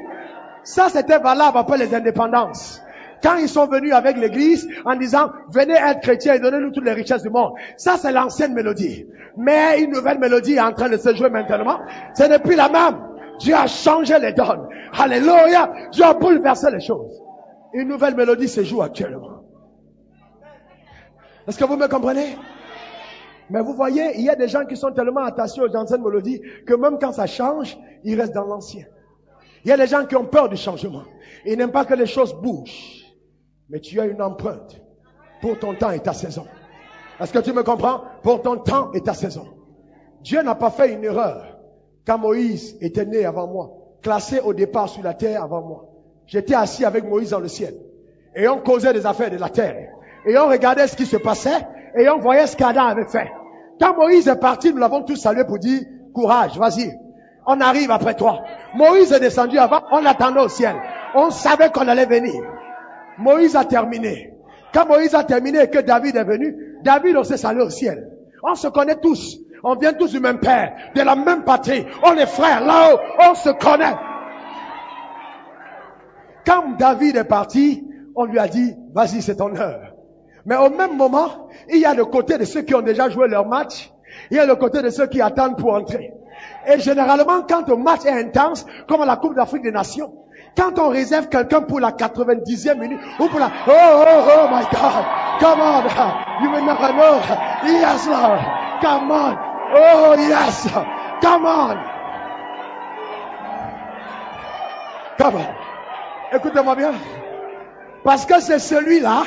Ça c'était valable après les indépendances. Quand ils sont venus avec l'église en disant, venez être chrétiens et donnez-nous toutes les richesses du monde. Ça, c'est l'ancienne mélodie. Mais une nouvelle mélodie est en train de se jouer maintenant. Ce n'est plus la même. Dieu a changé les donnes. Alléluia. Dieu a bouleversé les choses. Une nouvelle mélodie se joue actuellement. Est-ce que vous me comprenez? Mais vous voyez, il y a des gens qui sont tellement attachés aux anciennes mélodies que même quand ça change, ils restent dans l'ancien. Il y a des gens qui ont peur du changement. Ils n'aiment pas que les choses bougent. Mais tu as une empreinte pour ton temps et ta saison. Est-ce que tu me comprends? Pour ton temps et ta saison. Dieu n'a pas fait une erreur quand Moïse était né avant moi, classé au départ sur la terre avant moi. J'étais assis avec Moïse dans le ciel. Et on causait des affaires de la terre. Et on regardait ce qui se passait. Et on voyait ce qu'Adam avait fait. Quand Moïse est parti, nous l'avons tous salué pour dire, courage, vas-y. On arrive après toi. Moïse est descendu avant, on l'attendait au ciel. On savait qu'on allait venir. Moïse a terminé. Quand Moïse a terminé et que David est venu, David on s'est salué au ciel. On se connaît tous. On vient tous du même père, de la même patrie. On est frères là-haut. On se connaît. Quand David est parti, on lui a dit, vas-y, c'est ton heure. Mais au même moment, il y a le côté de ceux qui ont déjà joué leur match. Il y a le côté de ceux qui attendent pour entrer. Et généralement, quand un match est intense, comme à la Coupe d'Afrique des Nations, quand on réserve quelqu'un pour la 90e minute, ou pour la, oh my God, come on, you will never know, yes Lord, come on, oh yes, come on, come on, écoutez-moi bien, parce que c'est celui-là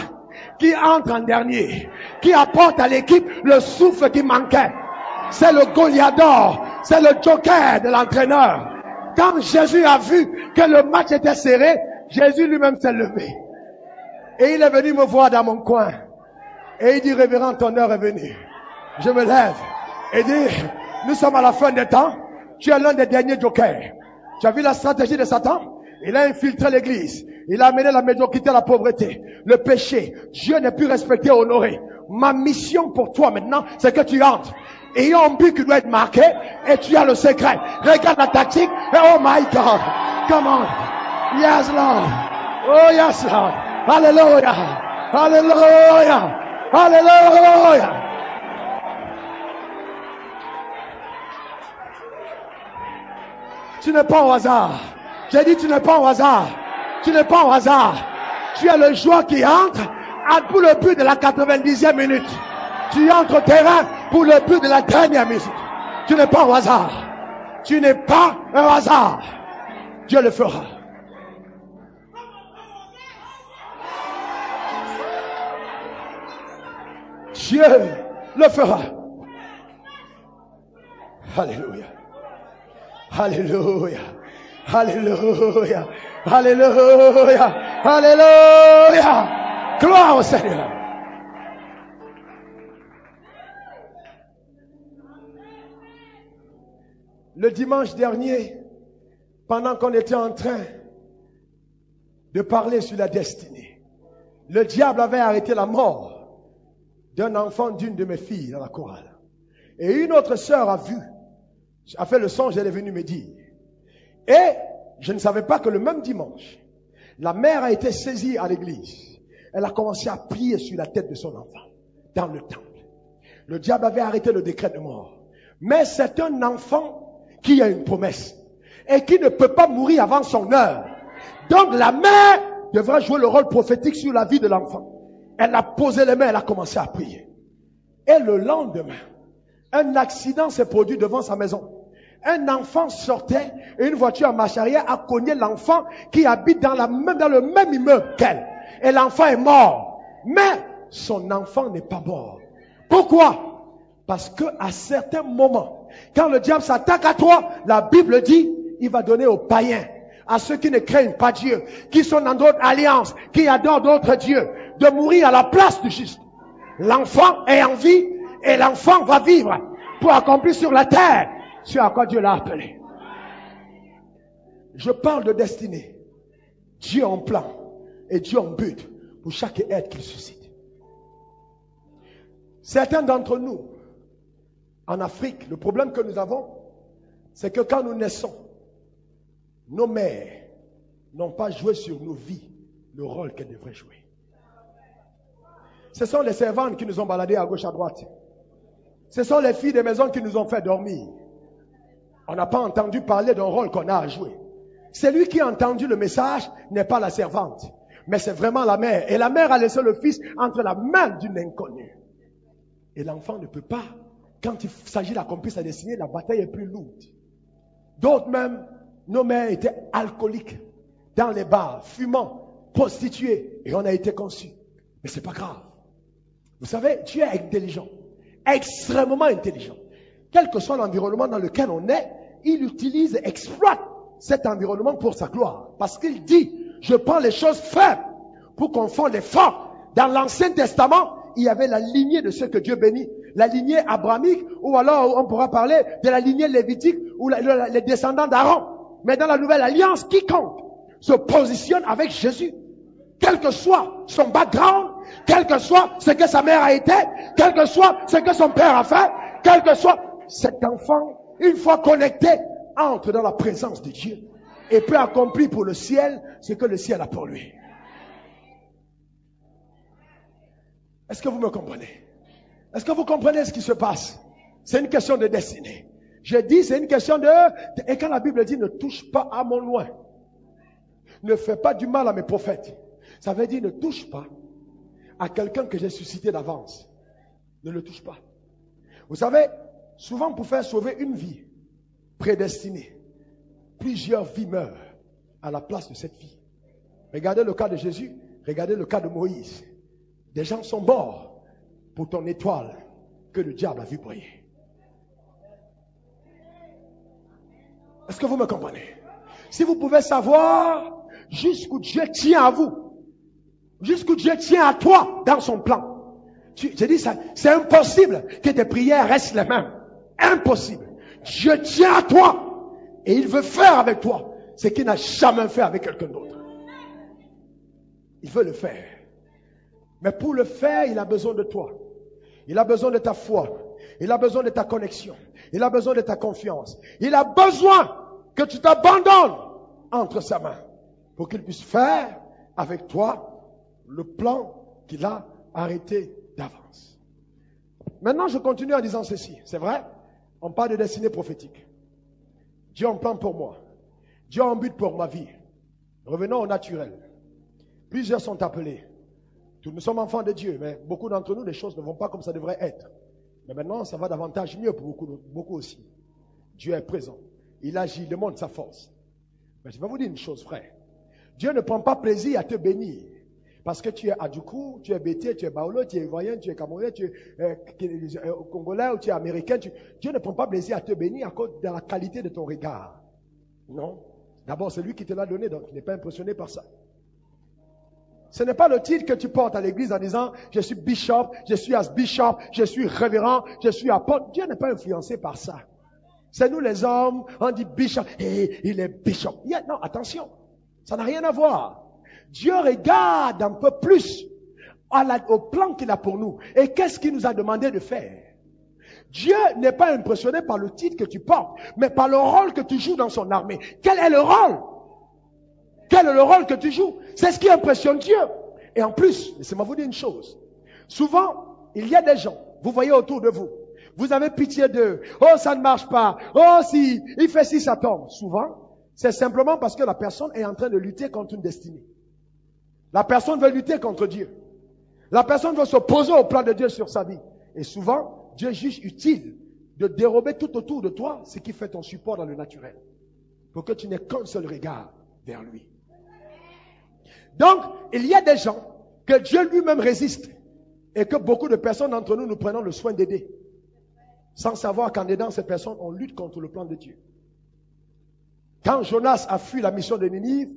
qui entre en dernier, qui apporte à l'équipe le souffle qui manquait, c'est le Goliath d'or, c'est le joker de l'entraîneur. Quand Jésus a vu que le match était serré, Jésus lui-même s'est levé. Et il est venu me voir dans mon coin. Et il dit, révérend, ton heure est venue. Je me lève et dit, nous sommes à la fin des temps. Tu es l'un des derniers jokers. Tu as vu la stratégie de Satan? Il a infiltré l'église. Il a amené la médiocrité à la pauvreté. Le péché. Dieu n'est plus respecté, honoré. Ma mission pour toi maintenant, c'est que tu entres. Et il y a un but qui doit être marqué, et tu as le secret. Regarde la tactique, et oh my God, come on. Yes, Lord. Oh yes, Lord. Hallelujah. Hallelujah. Hallelujah. Tu n'es pas au hasard. J'ai dit tu n'es pas au hasard. Tu n'es pas au hasard. Tu es le joueur qui entre pour le but de la 90e minute. Tu entres au terrain pour le but de la dernière minute. Tu n'es pas au hasard. Tu n'es pas un hasard. Dieu le fera. Dieu le fera. Alléluia. Alléluia. Alléluia. Alléluia. Alléluia. Gloire au Seigneur. Le dimanche dernier, pendant qu'on était en train de parler sur la destinée, le diable avait arrêté la mort d'un enfant d'une de mes filles dans la chorale. Et une autre sœur a fait le songe, elle est venue me dire. Et je ne savais pas que le même dimanche, la mère a été saisie à l'église. Elle a commencé à prier sur la tête de son enfant, dans le temple. Le diable avait arrêté le décret de mort. Mais c'est un enfant qui a une promesse et qui ne peut pas mourir avant son heure. Donc la mère devrait jouer le rôle prophétique sur la vie de l'enfant. Elle a posé les mains, elle a commencé à prier. Et le lendemain, un accident s'est produit devant sa maison. Un enfant sortait et une voiture à marche arrière a cogné l'enfant qui habite dans le même immeuble qu'elle. Et l'enfant est mort. Mais son enfant n'est pas mort. Pourquoi? Parce que à certains moments, quand le diable s'attaque à toi, la Bible dit, il va donner aux païens, à ceux qui ne craignent pas Dieu, qui sont dans d'autres alliances, qui adorent d'autres dieux, de mourir à la place du juste. L'enfant est en vie et l'enfant va vivre pour accomplir sur la terre ce à quoi Dieu l'a appelé. Je parle de destinée. Dieu en plan et Dieu en but pour chaque être qu'il suscite. Certains d'entre nous, en Afrique, le problème que nous avons, c'est que quand nous naissons, nos mères n'ont pas joué sur nos vies le rôle qu'elles devraient jouer. Ce sont les servantes qui nous ont baladés à gauche à droite. Ce sont les filles des maisons qui nous ont fait dormir. On n'a pas entendu parler d'un rôle qu'on a à jouer. Celui qui a entendu le message n'est pas la servante, mais c'est vraiment la mère. Et la mère a laissé le fils entre la main d'une inconnue. Et l'enfant ne peut pas. Quand il s'agit d'accomplir sa destinée, la bataille est plus lourde. D'autres même, nos mères étaient alcooliques, dans les bars, fumant, prostituées, et on a été conçus. Mais c'est pas grave. Vous savez, Dieu est intelligent, extrêmement intelligent. Quel que soit l'environnement dans lequel on est, il utilise, exploite cet environnement pour sa gloire. Parce qu'il dit, je prends les choses faibles pour confondre les forts. Dans l'Ancien Testament, il y avait la lignée de ceux que Dieu bénit. La lignée abrahamique, ou alors on pourra parler de la lignée lévitique, ou les descendants d'Aaron. Mais dans la nouvelle alliance, quiconque se positionne avec Jésus, quel que soit son background, quel que soit ce que sa mère a été, quel que soit ce que son père a fait, quel que soit cet enfant, une fois connecté, entre dans la présence de Dieu et peut accomplir pour le ciel ce que le ciel a pour lui. Est-ce que vous me comprenez? Est-ce que vous comprenez ce qui se passe? C'est une question de destinée. Je dis, c'est une question de... Et quand la Bible dit, ne touche pas à mon loin, ne fais pas du mal à mes prophètes, ça veut dire, ne touche pas à quelqu'un que j'ai suscité d'avance. Ne le touche pas. Vous savez, souvent pour faire sauver une vie prédestinée, plusieurs vies meurent à la place de cette vie. Regardez le cas de Jésus, regardez le cas de Moïse. Des gens sont morts pour ton étoile que le diable a vu briller. Est-ce que vous me comprenez? Si vous pouvez savoir jusqu'où Dieu tient à vous, jusqu'où Dieu tient à toi dans son plan. J'ai dit ça, c'est impossible que tes prières restent les mêmes. Impossible. Dieu tient à toi et il veut faire avec toi ce qu'il n'a jamais fait avec quelqu'un d'autre. Il veut le faire. Mais pour le faire, il a besoin de toi. Il a besoin de ta foi. Il a besoin de ta connexion. Il a besoin de ta confiance. Il a besoin que tu t'abandonnes entre sa main pour qu'il puisse faire avec toi le plan qu'il a arrêté d'avance. Maintenant, je continue en disant ceci. C'est vrai, on parle de destinée prophétique. Dieu a un plan pour moi. Dieu a un but pour ma vie. Revenons au naturel. Plusieurs sont appelés. Nous sommes enfants de Dieu, mais beaucoup d'entre nous, les choses ne vont pas comme ça devrait être. Mais maintenant, ça va davantage mieux pour beaucoup aussi. Dieu est présent. Il agit, il demande sa force. Mais je vais vous dire une chose, frère. Dieu ne prend pas plaisir à te bénir. Parce que tu es Adjoukou, tu es Bété, tu es Baolo, tu es Ivoirien, tu es Camerounais, tu es Congolais ou tu es Américain. Dieu ne prend pas plaisir à te bénir à cause de la qualité de ton regard. Non. D'abord, c'est lui qui te l'a donné, donc il n'est pas impressionné par ça. Ce n'est pas le titre que tu portes à l'église en disant « Je suis bishop, je suis as-bishop, je suis révérend, je suis apôtre ». Dieu n'est pas influencé par ça. C'est nous les hommes, on dit bishop, et il est bishop. Non, attention, ça n'a rien à voir. Dieu regarde un peu plus au plan qu'il a pour nous. Et qu'est-ce qu'il nous a demandé de faire? Dieu n'est pas impressionné par le titre que tu portes, mais par le rôle que tu joues dans son armée. Quel est le rôle? Quel est le rôle que tu joues? C'est ce qui impressionne Dieu. Et en plus, laissez-moi vous dire une chose. Souvent, il y a des gens, vous voyez autour de vous, vous avez pitié d'eux. Oh, ça ne marche pas. Oh, si, il fait si, ça tombe. Souvent, c'est simplement parce que la personne est en train de lutter contre une destinée. La personne veut lutter contre Dieu. La personne veut s'opposer au plan de Dieu sur sa vie. Et souvent, Dieu juge utile de dérober tout autour de toi ce qui fait ton support dans le naturel. Pour que tu n'aies qu'un seul regard vers lui. Donc, il y a des gens que Dieu lui-même résiste et que beaucoup de personnes d'entre nous, nous prenons le soin d'aider. Sans savoir qu'en aidant ces personnes, on lutte contre le plan de Dieu. Quand Jonas a fui la mission de Ninive,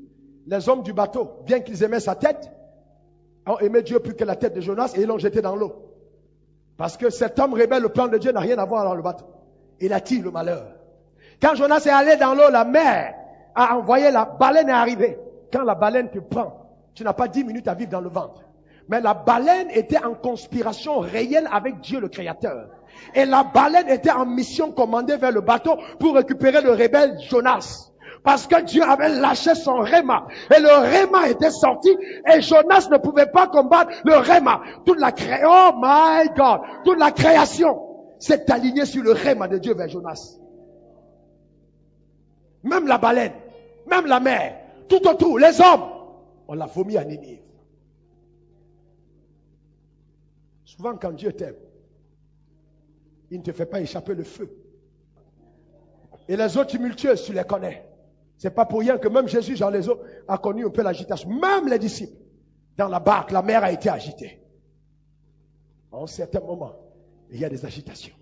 les hommes du bateau, bien qu'ils aimaient sa tête, ont aimé Dieu plus que la tête de Jonas et ils l'ont jeté dans l'eau. Parce que cet homme rebelle, le plan de Dieu n'a rien à voir dans le bateau. Il attire le malheur. Quand Jonas est allé dans l'eau, la mer a envoyé, la baleine est arrivée. Quand la baleine te prend, tu n'as pas 10 minutes à vivre dans le ventre. Mais la baleine était en conspiration réelle avec Dieu le Créateur. Et la baleine était en mission commandée vers le bateau pour récupérer le rebelle Jonas. Parce que Dieu avait lâché son réma. Et le réma était sorti. Et Jonas ne pouvait pas combattre le réma. Toute la oh my God. Toute la création s'est alignée sur le réma de Dieu vers Jonas. Même la baleine. Même la mer. Tout autour. Les hommes. On l'a vomi à Ninive. Souvent quand Dieu t'aime, il ne te fait pas échapper le feu. Et les eaux tumultueuses, tu les connais. C'est pas pour rien que même Jésus dans les eaux a connu un peu l'agitation. Même les disciples, dans la barque, la mer a été agitée. À un certain moment, il y a des agitations.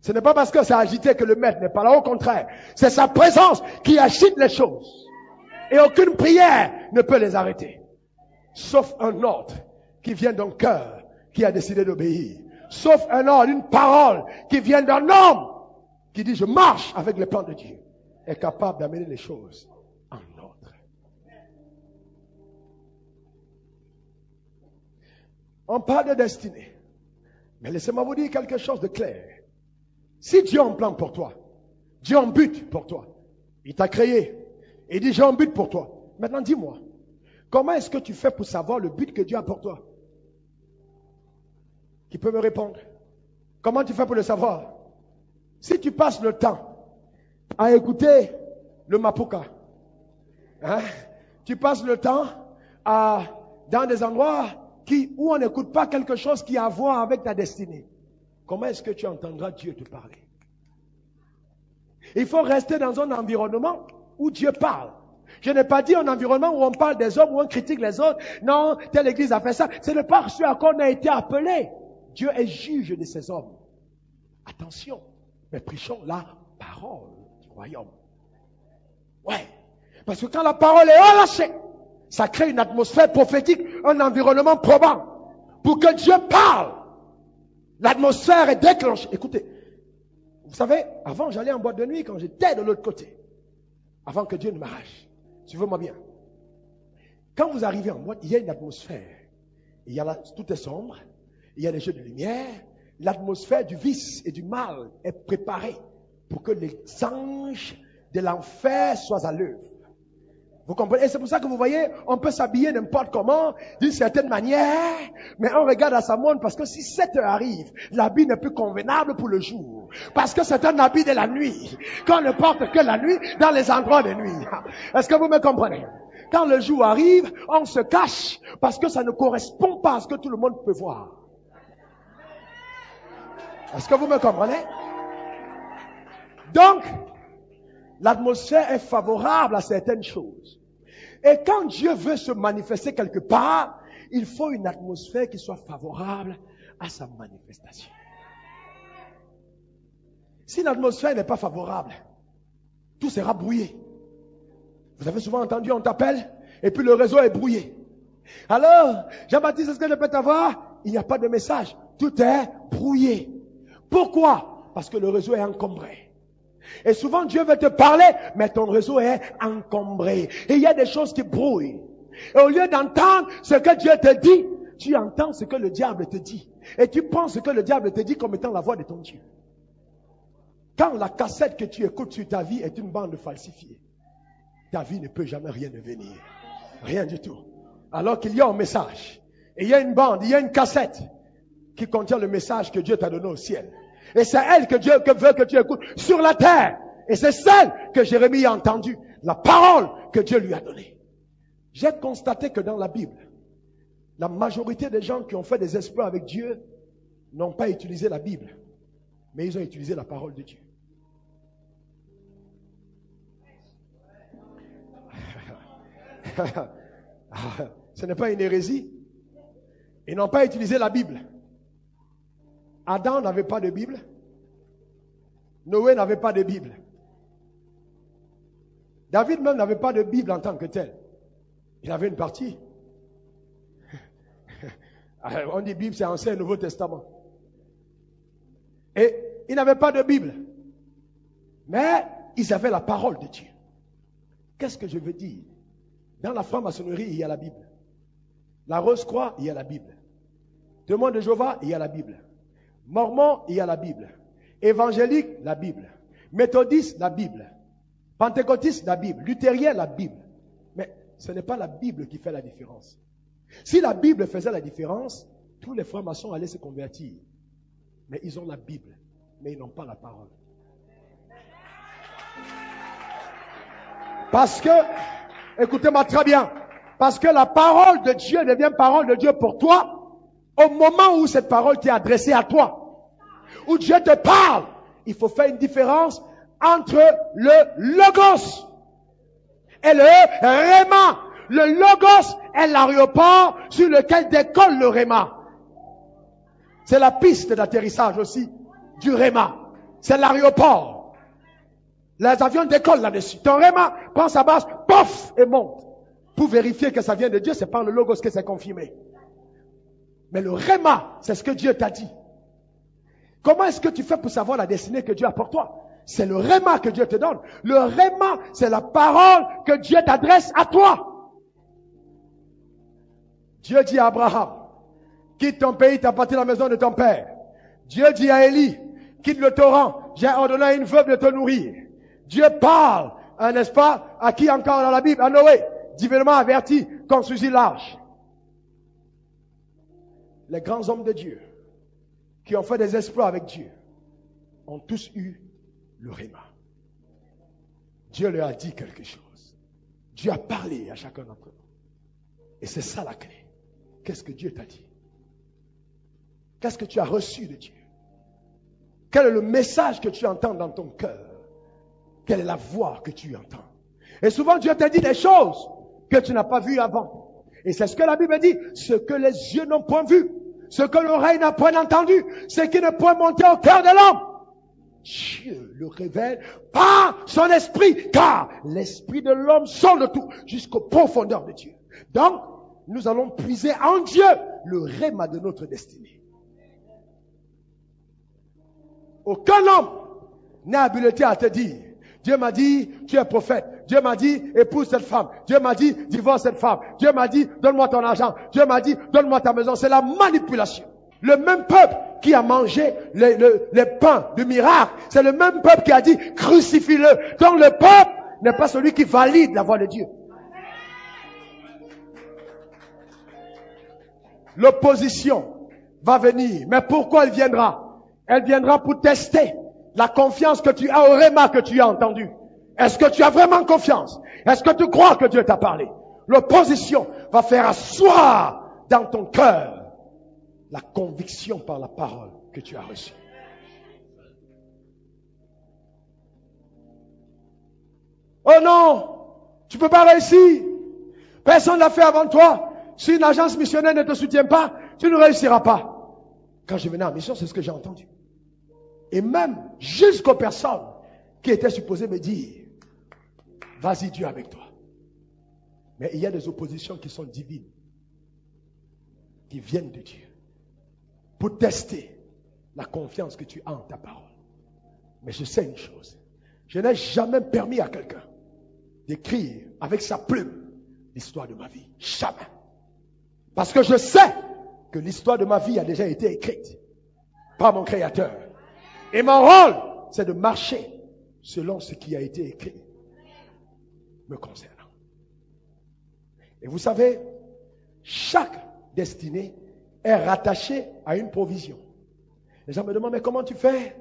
Ce n'est pas parce que c'est agité que le maître n'est pas là. Au contraire, c'est sa présence qui agite les choses. Et aucune prière ne peut les arrêter. Sauf un ordre qui vient d'un cœur qui a décidé d'obéir. Sauf un ordre, une parole qui vient d'un homme qui dit je marche avec les plans de Dieu, est capable d'amener les choses en ordre. On parle de destinée. Mais laissez-moi vous dire quelque chose de clair. Si Dieu a un plan pour toi, Dieu a un but pour toi, il t'a créé, et dit j'ai un but pour toi. Maintenant dis-moi, comment est-ce que tu fais pour savoir le but que Dieu a pour toi? Qui peut me répondre? Comment tu fais pour le savoir? Si tu passes le temps à écouter le Mapuka, hein, tu passes le temps dans des endroits où on n'écoute pas quelque chose qui a à voir avec ta destinée, comment est-ce que tu entendras Dieu te parler? Il faut rester dans un environnement où Dieu parle. Je n'ai pas dit un environnement où on parle des hommes, où on critique les autres. Non, telle église a fait ça. Ce n'est pas ce à quoi on a été appelé. Dieu est juge de ces hommes. Attention, mais prêchons la parole du royaume. Ouais, parce que quand la parole est relâchée, ça crée une atmosphère prophétique, un environnement probant. Pour que Dieu parle, l'atmosphère est déclenchée. Écoutez, vous savez, avant j'allais en boîte de nuit quand j'étais de l'autre côté. Avant que Dieu ne m'arrache. Suivez-moi bien. Quand vous arrivez en boîte, il y a une atmosphère. Il y a tout est sombre. Il y a des jeux de lumière. L'atmosphère du vice et du mal est préparée pour que les anges de l'enfer soient à l'œuvre. Vous comprenez? Et c'est pour ça que vous voyez, on peut s'habiller n'importe comment, d'une certaine manière, mais on regarde à sa montre parce que si 7 heures arrive, l'habit n'est plus convenable pour le jour. Parce que c'est un habit de la nuit. Qu'on ne porte que la nuit dans les endroits de nuit. Est-ce que vous me comprenez? Quand le jour arrive, on se cache parce que ça ne correspond pas à ce que tout le monde peut voir. Est-ce que vous me comprenez? Donc, l'atmosphère est favorable à certaines choses. Et quand Dieu veut se manifester quelque part, il faut une atmosphère qui soit favorable à sa manifestation. Si l'atmosphère n'est pas favorable, tout sera brouillé. Vous avez souvent entendu, on t'appelle, et puis le réseau est brouillé. Alors, Jean-Baptiste, est-ce que je peux t'avoir? Il n'y a pas de message. Tout est brouillé. Pourquoi? Parce que le réseau est encombré. Et souvent Dieu veut te parler, mais ton réseau est encombré. Et il y a des choses qui brouillent. Et au lieu d'entendre ce que Dieu te dit, tu entends ce que le diable te dit. Et tu penses ce que le diable te dit comme étant la voix de ton Dieu. Quand la cassette que tu écoutes sur ta vie est une bande falsifiée, ta vie ne peut jamais rien devenir. Rien du tout. Alors qu'il y a un message. Et il y a une bande, il y a une cassette qui contient le message que Dieu t'a donné au ciel. Et c'est elle que Dieu veut que tu écoutes sur la terre. Et c'est celle que Jérémie a entendue. La parole que Dieu lui a donnée. J'ai constaté que dans la Bible, la majorité des gens qui ont fait des exploits avec Dieu n'ont pas utilisé la Bible, mais ils ont utilisé la parole de Dieu. Ce n'est pas une hérésie. Ils n'ont pas utilisé la Bible. Adam n'avait pas de Bible. Noé n'avait pas de Bible. David même n'avait pas de Bible en tant que tel. Il avait une partie. On dit Bible, c'est Ancien et Nouveau Testament. Et ils n'avaient pas de Bible. Mais ils avaient la parole de Dieu. Qu'est-ce que je veux dire? Dans la franc-maçonnerie, il y a la Bible. La Rose-Croix, il y a la Bible. Témoin de Jéhovah, il y a la Bible. Mormon, il y a la Bible. Évangélique, la Bible. Méthodiste, la Bible. Pentecôtiste, la Bible. Luthérien, la Bible. Mais ce n'est pas la Bible qui fait la différence. Si la Bible faisait la différence, tous les francs-maçons allaient se convertir. Mais ils ont la Bible, mais ils n'ont pas la parole. Parce que, écoutez-moi très bien, parce que la parole de Dieu devient parole de Dieu pour toi au moment où cette parole t'est adressée à toi. Où Dieu te parle, il faut faire une différence entre le logos et le réma. Le logos est l'aéroport sur lequel décolle le réma. C'est la piste d'atterrissage aussi du réma. C'est l'aéroport. Les avions décollent là-dessus. Ton réma prend sa base, pof, et monte. Pour vérifier que ça vient de Dieu, c'est par le logos que c'est confirmé. Mais le réma, c'est ce que Dieu t'a dit. Comment est-ce que tu fais pour savoir la destinée que Dieu a pour toi? C'est le réma que Dieu te donne. Le réma, c'est la parole que Dieu t'adresse à toi. Dieu dit à Abraham, quitte ton pays, t'appartiens à la maison de ton père. Dieu dit à Élie, quitte le torrent, j'ai ordonné à une veuve de te nourrir. Dieu parle, n'est-ce pas, à qui encore dans la Bible? À Noé, divinement averti, construisit l'arche. Les grands hommes de Dieu, qui ont fait des exploits avec Dieu, ont tous eu le réma. Dieu leur a dit quelque chose. Dieu a parlé à chacun d'entre nous. Et c'est ça la clé. Qu'est-ce que Dieu t'a dit? Qu'est-ce que tu as reçu de Dieu? Quel est le message que tu entends dans ton cœur? Quelle est la voix que tu entends? Et souvent Dieu t'a dit des choses que tu n'as pas vues avant. Et c'est ce que la Bible dit. Ce que les yeux n'ont point vu, ce que l'oreille n'a point entendu, ce qui ne peut monter au cœur de l'homme, Dieu le révèle par son esprit, car l'esprit de l'homme sonde tout jusqu'aux profondeurs de Dieu. Donc, nous allons puiser en Dieu le réma de notre destinée. Aucun homme n'a habilité à te dire, Dieu m'a dit, tu es prophète. Dieu m'a dit, épouse cette femme. Dieu m'a dit, divorce cette femme. Dieu m'a dit, donne-moi ton argent. Dieu m'a dit, donne-moi ta maison. C'est la manipulation. Le même peuple qui a mangé les pains du miracle, c'est le même peuple qui a dit, crucifie-le. Donc le peuple n'est pas celui qui valide la voix de Dieu. L'opposition va venir. Mais pourquoi elle viendra? Elle viendra pour tester la confiance que tu as au réma que tu as entendu. Est-ce que tu as vraiment confiance? Est-ce que tu crois que Dieu t'a parlé? L'opposition va faire asseoir dans ton cœur la conviction par la parole que tu as reçue. Oh non, tu ne peux pas réussir. Personne ne l'a fait avant toi. Si une agence missionnaire ne te soutient pas, tu ne réussiras pas. Quand je venais en mission, c'est ce que j'ai entendu. Et même jusqu'aux personnes qui étaient supposées me dire, vas-y Dieu avec toi. Mais il y a des oppositions qui sont divines, qui viennent de Dieu, pour tester la confiance que tu as en ta parole. Mais je sais une chose, je n'ai jamais permis à quelqu'un d'écrire avec sa plume l'histoire de ma vie. Jamais. Parce que je sais que l'histoire de ma vie a déjà été écrite par mon Créateur. Et mon rôle, c'est de marcher selon ce qui a été écrit me concernant. Et vous savez, chaque destinée est rattachée à une provision. Les gens me demandent, mais comment tu fais?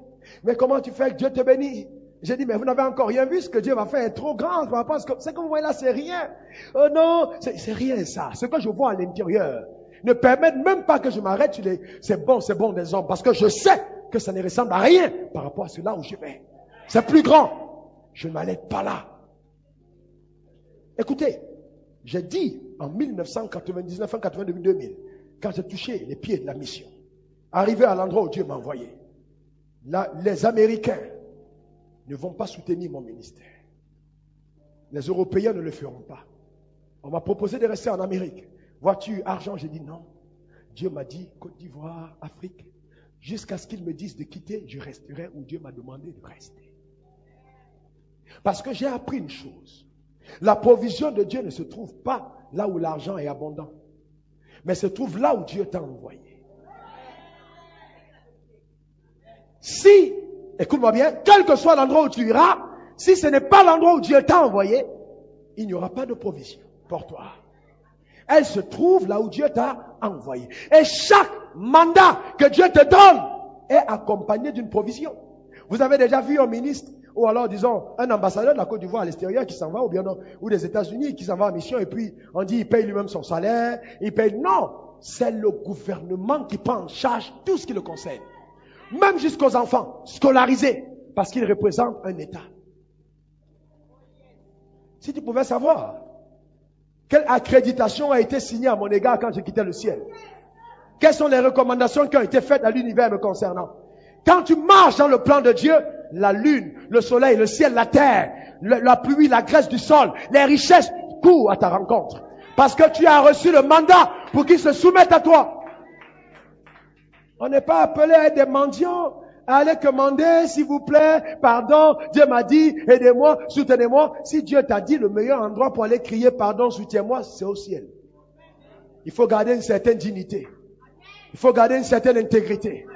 Mais comment tu fais que Dieu te bénisse? J'ai dit, mais vous n'avez encore rien vu, ce que Dieu va faire est trop grand par rapport à ce que vous voyez là, c'est rien. Oh non, c'est rien ça. Ce que je vois à l'intérieur ne permet même pas que je m'arrête sur les, c'est bon des hommes, parce que je sais que ça ne ressemble à rien par rapport à cela où je vais. C'est plus grand. Je ne m'arrête pas là. Écoutez, j'ai dit en 1999, en 92, 2000, quand j'ai touché les pieds de la mission, arrivé à l'endroit où Dieu m'a envoyé, là, les Américains ne vont pas soutenir mon ministère. Les Européens ne le feront pas. On m'a proposé de rester en Amérique. Voiture, argent, j'ai dit non. Dieu m'a dit Côte d'Ivoire, Afrique. Jusqu'à ce qu'ils me disent de quitter, je resterai où Dieu m'a demandé de rester. Parce que j'ai appris une chose. La provision de Dieu ne se trouve pas là où l'argent est abondant, mais se trouve là où Dieu t'a envoyé. Si, écoute-moi bien, quel que soit l'endroit où tu iras, si ce n'est pas l'endroit où Dieu t'a envoyé, il n'y aura pas de provision pour toi. Elle se trouve là où Dieu t'a envoyé. Et chaque mandat que Dieu te donne est accompagné d'une provision. Vous avez déjà vu un ministre, ou alors disons un ambassadeur de la Côte d'Ivoire à l'extérieur qui s'en va, ou bien non, ou des États-Unis qui s'en va en mission, et puis on dit il paye lui-même son salaire, il paye. Non, c'est le gouvernement qui prend en charge tout ce qui le concerne. Même jusqu'aux enfants scolarisés, parce qu'ils représentent un État. Si tu pouvais savoir quelle accréditation a été signée à mon égard quand j'ai quitté le ciel, quelles sont les recommandations qui ont été faites à l'univers me concernant. Quand tu marches dans le plan de Dieu, la lune, le soleil, le ciel, la terre, la pluie, la graisse du sol, les richesses courent à ta rencontre. Parce que tu as reçu le mandat pour qu'ils se soumettent à toi. On n'est pas appelé à être des mendiants, à aller commander, s'il vous plaît, pardon, Dieu m'a dit, aidez-moi, soutenez-moi. Si Dieu t'a dit le meilleur endroit pour aller crier pardon, soutiens-moi, c'est au ciel. Il faut garder une certaine dignité. Il faut garder une certaine intégrité.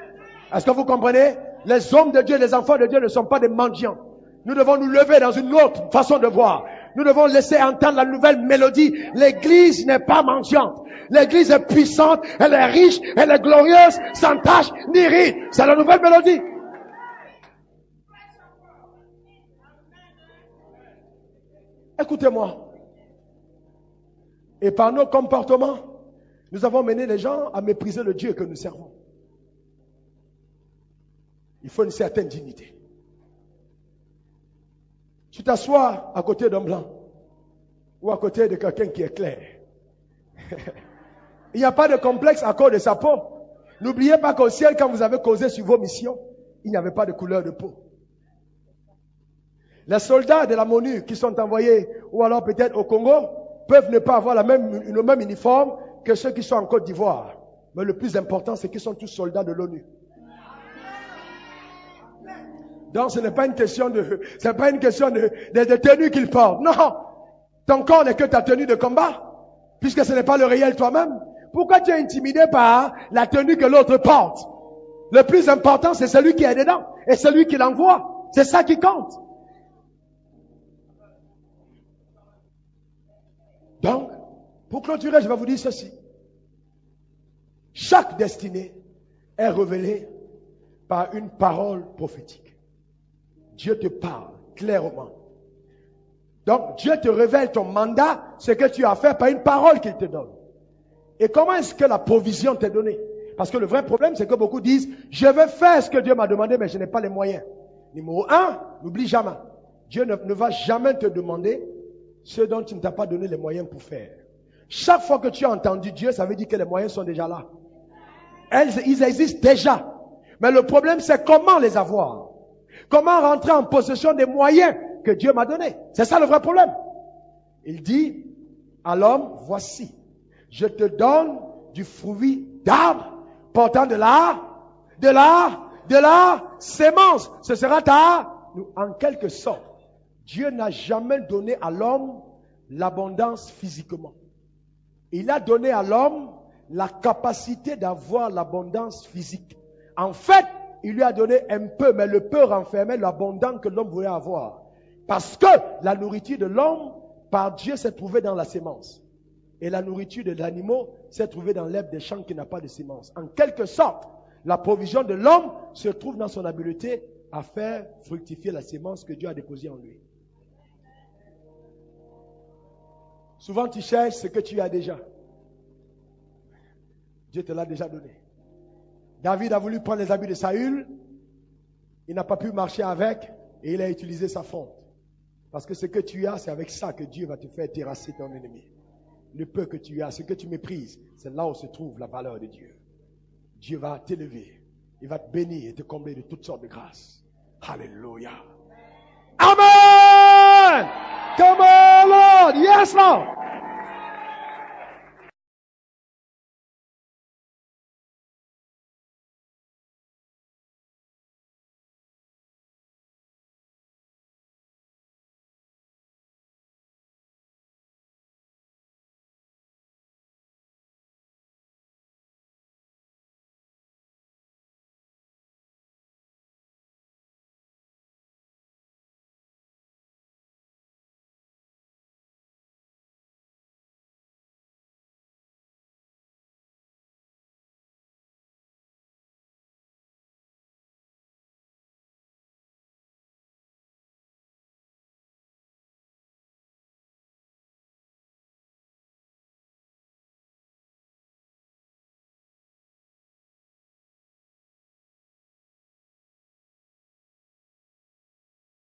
Est-ce que vous comprenez? Les hommes de Dieu, les enfants de Dieu ne sont pas des mendiants. Nous devons nous lever dans une autre façon de voir. Nous devons laisser entendre la nouvelle mélodie. L'église n'est pas mendiante. L'église est puissante, elle est riche, elle est glorieuse, sans tache ni ride. C'est la nouvelle mélodie. Écoutez-moi. Et par nos comportements, nous avons mené les gens à mépriser le Dieu que nous servons. Il faut une certaine dignité. Tu t'assois à côté d'un blanc ou à côté de quelqu'un qui est clair. Il n'y a pas de complexe à cause de sa peau. N'oubliez pas qu'au ciel, quand vous avez causé sur vos missions, il n'y avait pas de couleur de peau. Les soldats de la MONUC qui sont envoyés, ou alors peut-être au Congo, peuvent ne pas avoir le même uniforme que ceux qui sont en Côte d'Ivoire. Mais le plus important, c'est qu'ils sont tous soldats de l'ONU. Donc ce n'est pas une question de tenue qu'ils portent. Non, ton corps n'est que ta tenue de combat, puisque ce n'est pas le réel toi-même. Pourquoi tu es intimidé par la tenue que l'autre porte? Le plus important, c'est celui qui est dedans et celui qui l'envoie. C'est ça qui compte. Donc, pour clôturer, je vais vous dire ceci. Chaque destinée est révélée par une parole prophétique. Dieu te parle clairement. Donc, Dieu te révèle ton mandat, ce que tu as fait par une parole qu'il te donne. Et comment est-ce que la provision t'est donnée? Parce que le vrai problème, c'est que beaucoup disent, je vais faire ce que Dieu m'a demandé, mais je n'ai pas les moyens. Numéro 1, n'oublie jamais. Dieu ne va jamais te demander ce dont tu ne t'as pas donné les moyens pour faire. Chaque fois que tu as entendu Dieu, ça veut dire que les moyens sont déjà là. Ils existent déjà. Mais le problème, c'est comment les avoir. Comment rentrer en possession des moyens que Dieu m'a donnés. C'est ça le vrai problème. Il dit à l'homme, voici, je te donne du fruit d'arbre portant de la sémence. Ce sera en quelque sorte. Dieu n'a jamais donné à l'homme l'abondance physiquement. Il a donné à l'homme la capacité d'avoir l'abondance physique. En fait, il lui a donné un peu, mais le peu renfermait l'abondance que l'homme voulait avoir. Parce que la nourriture de l'homme, par Dieu, s'est trouvée dans la sémence. Et la nourriture de l'animal s'est trouvée dans l'herbe des champs qui n'a pas de sémence. En quelque sorte, la provision de l'homme se trouve dans son habileté à faire fructifier la sémence que Dieu a déposée en lui. Souvent, tu cherches ce que tu as déjà. Dieu te l'a déjà donné. David a voulu prendre les habits de Saül. Il n'a pas pu marcher avec et il a utilisé sa fonte. Parce que ce que tu as, c'est avec ça que Dieu va te faire terrasser ton ennemi. Le peu que tu as, ce que tu méprises, c'est là où se trouve la valeur de Dieu. Dieu va t'élever. Il va te bénir et te combler de toutes sortes de grâces. Alléluia. Amen. Come on, Lord. Yes, Lord.